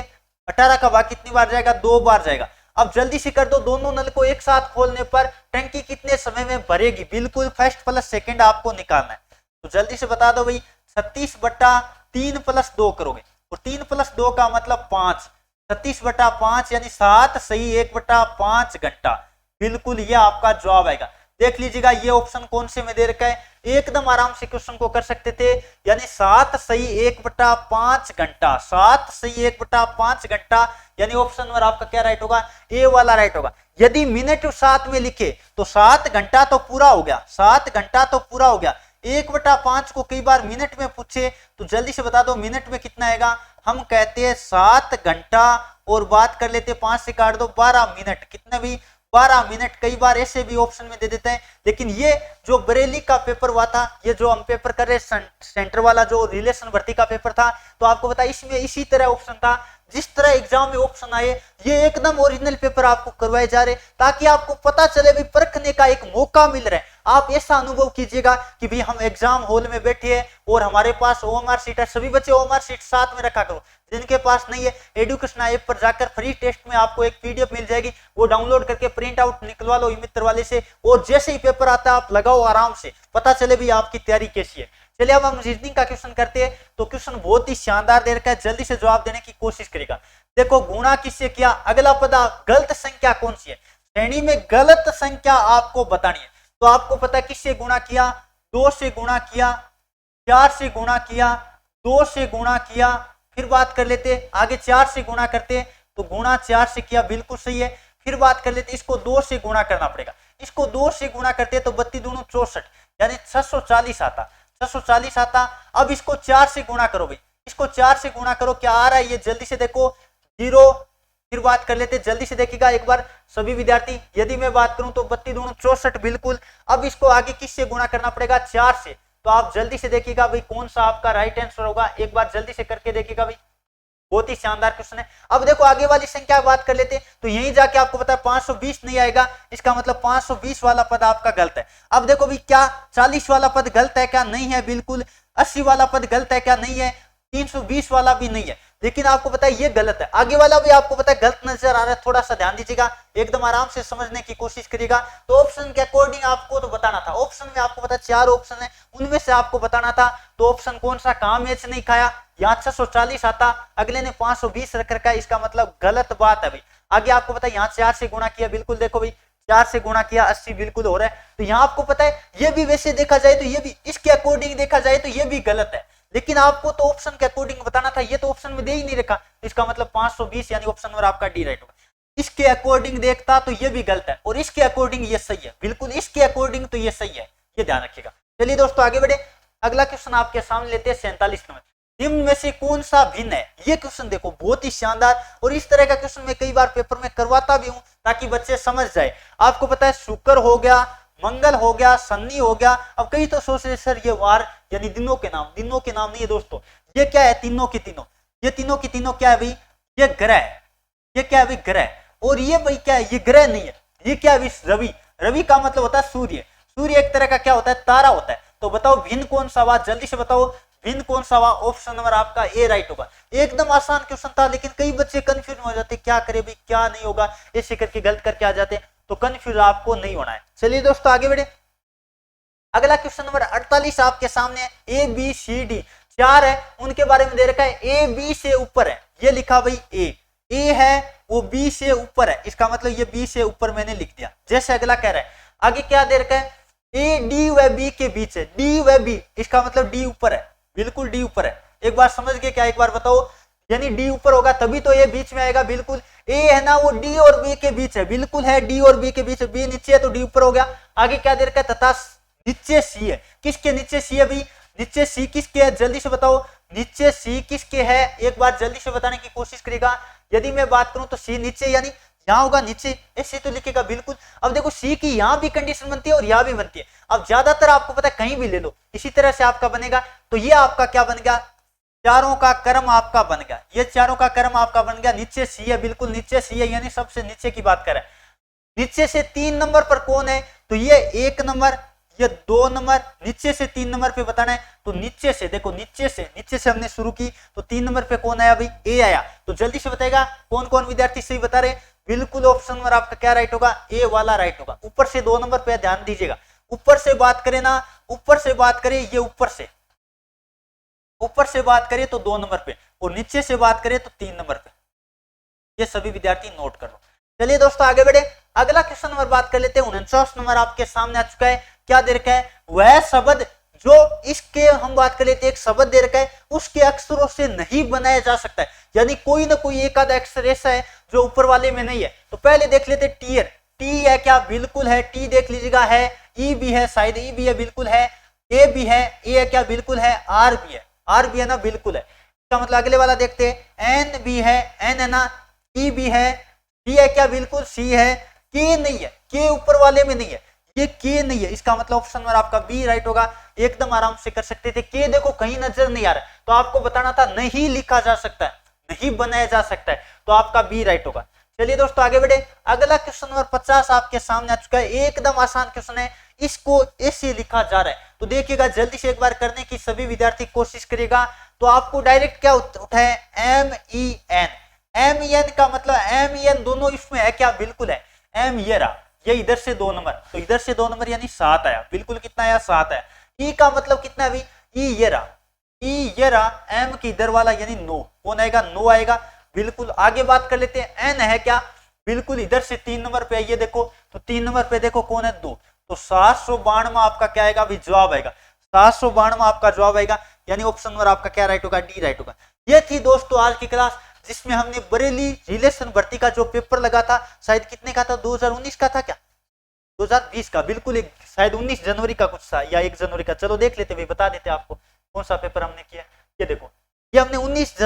18 का भाग कितनी बार जाएगा, 2 बार जाएगा। अब जल्दी से कर दो, दोनों नल को एक साथ खोलने पर टंकी कितने समय में भरेगी, बिल्कुल फर्स्ट प्लस सेकंड आपको निकालना है। तो जल्दी से बता दो भाई, 36/3 + 2 करोगे, और 3 + 2 का मतलब 5, 36/5 यानी 7 सही 1/5 घंटा। बिल्कुल ये आपका जवाब आएगा। देख लीजिएगा ये ऑप्शन कौन से में दे रखा है, एकदम आराम से क्वेश्चन को कर सकते थे, यानी 7 सही 1/5 घंटा, 7 सही 1/5 घंटा, यानी ऑप्शन नंबर आपका क्या राइट होगा, ए वाला राइट होगा। यदि मिनट 7 में लिखे तो 7 घंटा तो पूरा हो गया, 7 घंटा तो पूरा हो गया। 1/5 को कई बार मिनट में पूछे तो जल्दी से बता दो मिनट में कितना आएगा, हम कहते हैं 7 घंटा, और बात कर लेते 5 से काट दो 12 मिनट, कितने भी 12 मिनट, कई बार ऐसे भी ऑप्शन में दे देते हैं। लेकिन ये जो बरेली का पेपर हुआ था, ये जो हम पेपर कर रहे सेंटर वाला जो रिलेशन भर्ती का पेपर था, तो आपको पता है इसमें इसी तरह ऑप्शन था, जिस तरह एग्जाम में ऑप्शन आए ये एकदम ओरिजिनल पेपर आपको करवाए जा रहे, ताकि आपको पता चले भी, परखने का एक मौका मिल रहा है। आप ऐसा अनुभव कीजिएगा कि भाई हम एग्जाम हॉल में बैठे हैं और हमारे पास ओएमआर शीट है, सभी बच्चे ओएमआर शीट साथ में रखा करो, जिनके पास नहीं है एडुकेशन ऐप पर जाकर फ्री टेस्ट में आपको एक पीडीएफ मिल जाएगी, वो डाउनलोड करके प्रिंट आउट निकलवा लो मित्र वाले से, और जैसे ही पेपर आता है आप लगाओ आराम से, पता चले भी आपकी तैयारी कैसी है। चलिए अब हम रीजनिंग का क्वेश्चन करते हैं। तो क्वेश्चन बहुत ही शानदार दे रखा है, जल्दी से जवाब देने की कोशिश करेगा। देखो गुणा किससे किया, अगला पदा गलत संख्या कौन सी है, श्रेणी में गलत संख्या आपको बतानी है। तो आपको पता है किससे गुणा किया, 2 से गुणा किया, 4 से गुणा किया, 2 से गुणा किया, फिर बात कर लेते आगे 4 से गुणा करते, तो गुणा 4 से किया, बिल्कुल सही है। फिर बात कर लेते इसको 2 से गुणा करना पड़ेगा, इसको 2 से गुणा करते तो 32 दूनी 64 यानी 640 आता, 640 आता। अब इसको 4 से गुणा करो भाई, इसको 4 से गुणा करो, क्या आ रहा है ये जल्दी से देखो, 0। फिर बात कर लेते जल्दी से देखिएगा एक बार सभी विद्यार्थी, यदि मैं बात करूं तो 32 दूनी 64 बिल्कुल। अब इसको आगे किससे गुणा करना पड़ेगा, 4 से। तो आप जल्दी से देखिएगा भाई कौन सा आपका राइट आंसर होगा, एक बार जल्दी से करके देखिएगा भाई, बहुत ही शानदार क्वेश्चन है। अब देखो आगे वाली संख्या बात कर लेते, तो यहीं जाके आपको पता है 520 नहीं आएगा, इसका मतलब 520 वाला पद आपका गलत है। अब देखो भाई क्या 40 वाला पद गलत है क्या, नहीं है बिल्कुल। 80 वाला पद गलत है क्या, नहीं है। 320 वाला भी नहीं है, लेकिन आपको पता है ये गलत है। आगे वाला भी आपको पता है गलत नजर आ रहा है, थोड़ा सा ध्यान दीजिएगा, एकदम आराम से समझने की कोशिश करिएगा। तो ऑप्शन के अकॉर्डिंग आपको तो बताना था, ऑप्शन में आपको पता है 4 ऑप्शन है, उनमें से आपको बताना था तो ऑप्शन कौन सा, कहां मैच नहीं खाया। यहाँ 640 आता, अगले ने 520 रख रखा है, इसका मतलब गलत बात है भाई। आगे आपको पता है यहाँ 4 से गुणा किया, बिल्कुल देखो भाई 4 से गुणा किया 80 बिल्कुल हो रहा है। तो यहाँ आपको पता है ये भी वैसे देखा जाए तो ये भी, इसके अकॉर्डिंग देखा जाए तो ये भी गलत है, लेकिन आपको तो ऑप्शन के अकॉर्डिंग बताना था, ये तो ऑप्शन में दे ही नहीं रखा, इसका मतलब 520 यानी ऑप्शन नंबर आपका डी राइट होगा। इसके अकॉर्डिंग देखता तो ये भी गलत है, और इसके अकॉर्डिंग ये सही है, बिल्कुल इसके अकॉर्डिंग तो ये सही है, ये ध्यान रखिएगा। चलिए दोस्तों आगे बढ़े, अगला क्वेश्चन आपके सामने लेते हैं 47 नंबर, निम्न में से कौन सा भिन्न है। ये क्वेश्चन देखो बहुत ही शानदार, और इस तरह का क्वेश्चन मैं कई बार पेपर में करवाता भी हूं ताकि बच्चे समझ जाए। आपको पता है शुक्र हो गया, मंगल हो गया, शनि हो गया। अब कई तो सोच रहे सर ये वार यानी दिनों के नाम, दिनों के नाम नहीं है दोस्तों, ये क्या है, तीनों की तीनों, ये तीनों की तीनों क्या है भाई, ये ग्रह है, ये क्या है भाई ग्रह, और ये भाई क्या है, ये ग्रह नहीं है, ये क्या है भाई रवि, रवि का मतलब होता है सूर्य, सूर्य एक तरह का क्या होता है, तारा होता है। तो बताओ भिन्न कौन सा हुआ, जल्दी से बताओ भिन्न कौन सा हुआ, ऑप्शन नंबर आपका ए राइट होगा। एकदम आसान क्वेश्चन था, लेकिन कई बच्चे कंफ्यूज हो जाते, क्या करे भाई क्या नहीं होगा, ऐसे करके गलत करके आ जाते, तो कंफ्यूज आपको नहीं होना है। चलिए दोस्तों आगे बढ़े, अगला क्वेश्चन नंबर 48 आपके सामने है, ए बी सी डी 4 है, उनके बारे में दे रखा है ए बी से ऊपर है, ये लिखा भाई ए है वो बी से ऊपर है, इसका मतलब ये बी से ऊपर मैंने लिख दिया। जैसे अगला कह रहा है, आगे क्या दे रखा है, ए डी व बी के बीच है, डी व बी, इसका मतलब डी ऊपर है, बिल्कुल डी ऊपर है। एक बार समझ गए क्या, एक बार बताओ, यानी डी ऊपर होगा तभी तो ये बीच में आएगा, बिल्कुल ए है ना वो डी और बी के बीच है, बिल्कुल है डी और बी के बीच है, बी नीचे है तो डी ऊपर हो गया। आगे क्या दे रखा है, तथा नीचे सी है, किसके नीचे सी है भाई, नीचे सी किसके है, जल्दी से बताओ नीचे सी किसके है, एक बार जल्दी से बताने की कोशिश करेगा। यदि मैं बात करूं तो सी नीचे यानी यहाँ होगा नीचे, ऐसे तो लिखेगा बिल्कुल। अब देखो सी की यहाँ भी कंडीशन बनती है और यहाँ भी बनती है, अब ज्यादातर आपको पता है कहीं भी ले लो इसी तरह से आपका बनेगा। तो ये आपका क्या बन गया, चारों का क्रम आपका बन गया, ये चारों का क्रम आपका बन गया, नीचे सी है, बिल्कुल नीचे सी है, यानी सबसे नीचे की बात करें। नीचे से 3 नंबर पर कौन है, तो ये 1 नंबर, ये 2 नंबर, नीचे से 3 नंबर पे बताना है। तो नीचे से देखो, नीचे से हमने शुरू की तो 3 नंबर पे कौन आया भाई, ए आया। तो जल्दी से बताएगा कौन कौन विद्यार्थी सही बता रहे, बिल्कुल ऑप्शन नंबर आपका क्या राइट होगा, ए वाला राइट होगा। ऊपर से 2 नंबर पे ध्यान दीजिएगा, ऊपर से बात करें ना, ऊपर से बात करें, ये ऊपर से बात करें तो 2 नंबर पे, और नीचे से बात करें तो 3 नंबर पे। ये सभी विद्यार्थी नोट कर लो। चलिए दोस्तों आगे बढ़े, अगला क्वेश्चन नंबर बात कर लेते हैं। 49 नंबर आपके सामने आ चुका है। क्या दे रखा है, वह शब्द जो इसके हम बात कर लेते हैं, एक शब्द दे रखा है उसके अक्षरों से नहीं बनाया जा सकता है, यानी कोई ना कोई एक आधा अक्षर ऐसा है जो ऊपर वाले में नहीं है। तो पहले देख लेते हैं टीयर, टी है क्या, बिल्कुल है, टी देख लीजिएगा है, ई भी है, शायद ई भी है, बिल्कुल है, ए भी है, ए है क्या, बिल्कुल है, आर भी है, आर भी है ना, बिल्कुल है। इसका मतलब अगले वाला देखते हैं, एन भी है, एन है ना, ई भी है, सी है क्या, बिल्कुल सी है, के नहीं है, के ऊपर वाले में नहीं है, ये के नहीं है, इसका मतलब ऑप्शन नंबर आपका बी राइट होगा। एकदम आराम से कर सकते थे, के देखो कहीं नजर नहीं आ रहा है तो आपको बताना था नहीं लिखा जा सकता है, नहीं बनाया जा सकता है, तो आपका बी राइट होगा। चलिए दोस्तों आगे बढ़े, अगला क्वेश्चन नंबर 50 आपके सामने आ चुका है। एकदम आसान क्वेश्चन है, इसको ऐसे लिखा जा रहा है, तो देखिएगा जल्दी से एक बार करने की सभी विद्यार्थी कोशिश करेगा। तो आपको डायरेक्ट क्या उठाए, M E N, M E N का मतलब एम ई एन दोनों इसमें है क्या, बिल्कुल है, एम ये रहा, ये इधर से 2 नंबर, तो इधर से 2 नंबर यानी 7 आया, बिल्कुल कितना आया, 7 आया। ई का मतलब कितना अभी, ई ये रहा, ई ये रहा, एम की इधर वाला यानी 9, कौन आएगा, 9 आएगा, बिल्कुल। आगे बात कर लेते हैं, एन है क्या, बिल्कुल इधर से 3 नंबर पे आइए, देखो तो 3 नंबर पे देखो कौन है, 2, तो 792 आपका क्या आएगा अभी, जवाब आएगा, 792 आपका जवाब आएगा, यानी ऑप्शन नंबर आपका क्या राइट होगा, डी राइट होगा। ये थी दोस्तों आज की क्लास, जिसमें हमने बरेली रिलेशन भर्ती का जो पेपर लगा था, शायद कितने का था, 2019 का था क्या, 2020 का, बिल्कुल एक शायद 19 जनवरी का कुछ था या 1 जनवरी का, चलो देख लेते भाई, बता देते आपको कौन सा पेपर हमने किया। ये देखो, ये हमने 19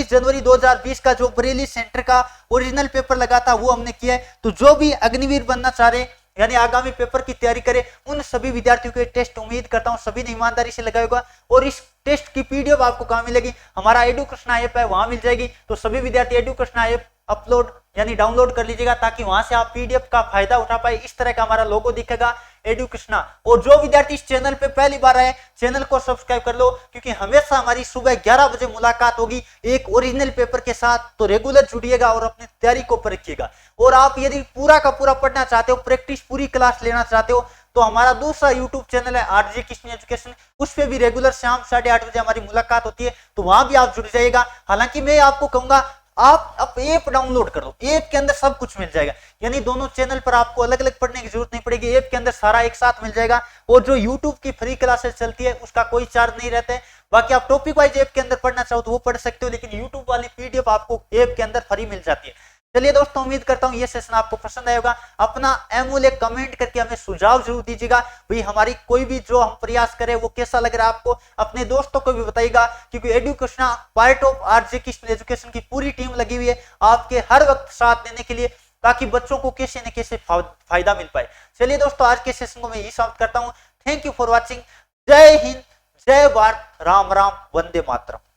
जनवरी 2020 का जो बरेली सेंटर का ओरिजिनल पेपर लगा था वो हमने किया है। तो जो भी अग्निवीर बनना चाह रहे यानी आगामी पेपर की तैयारी करे, उन सभी विद्यार्थियों के टेस्ट उम्मीद करता हूं सभी ने ईमानदारी से लगाएगा। और इस टेस्ट की पीडीएफ आपको कहां मिलेगी, हमारा एडू कृष्णा ऐप है वहां मिल जाएगी। तो सभी विद्यार्थी एडू कृष्णा ऐप अपलोड यानी डाउनलोड कर लीजिएगा, ताकि वहां से आप पीडीएफ का फायदा उठा पाए। इस तरह का हमारा लोगो दिखेगा, एडू कृष्णा। और जो विद्यार्थी इस चैनल पे पहली बार आए, चैनल को सब्सक्राइब कर लो, क्योंकि हमेशा हमारी सुबह 11 बजे मुलाकात होगी एक ओरिजिनल पेपर के साथ। तो रेगुलर जुड़िएगा और अपनी तैयारी को परखिएगा। और आप यदि पूरा का पूरा पढ़ना चाहते हो, प्रैक्टिस पूरी क्लास लेना चाहते हो, तो हमारा दूसरा यूट्यूब चैनल है आरजे कृष्ण एजुकेशन, उस पे भी रेगुलर शाम 8:30 बजे हमारी मुलाकात होती है, तो वहां भी आप जुड़ जाइएगा। हालांकि मैं आपको कहूंगा आप ऐप डाउनलोड कर लो, ऐप के अंदर सब कुछ मिल जाएगा, यानी दोनों चैनल पर आपको अलग अलग पढ़ने की जरूरत नहीं पड़ेगी, ऐप के अंदर सारा एक साथ मिल जाएगा। और जो यूट्यूब की फ्री क्लासेस चलती है उसका कोई चार्ज नहीं रहता है। बाकी आप टॉपिक वाइज ऐप के अंदर पढ़ना चाहो तो वो पढ़ सकते हो, लेकिन यूट्यूब वाली पीडीएफ आपको ऐप के अंदर फ्री मिल जाती है। चलिए दोस्तों, उम्मीद करता हूं ये सेशन आपको पसंद आएगा। अपना एमओएल कमेंट करके हमें सुझाव जरूर दीजिएगा, भाई हमारी कोई भी जो हम प्रयास करें वो कैसा लग रहा है आपको। अपने दोस्तों को भी बताइएगा, क्योंकि edu Krishna part of RJ Krishna education की पूरी टीम लगी हुई है आपके हर वक्त साथ देने के लिए, ताकि बच्चों को कैसे न कैसे फायदा मिल पाए। चलिए दोस्तों, आज के सेशन को मैं यही समाप्त करता हूँ। Thank you for watching. जय हिंद, जय भारत, राम राम, वंदे मातरम।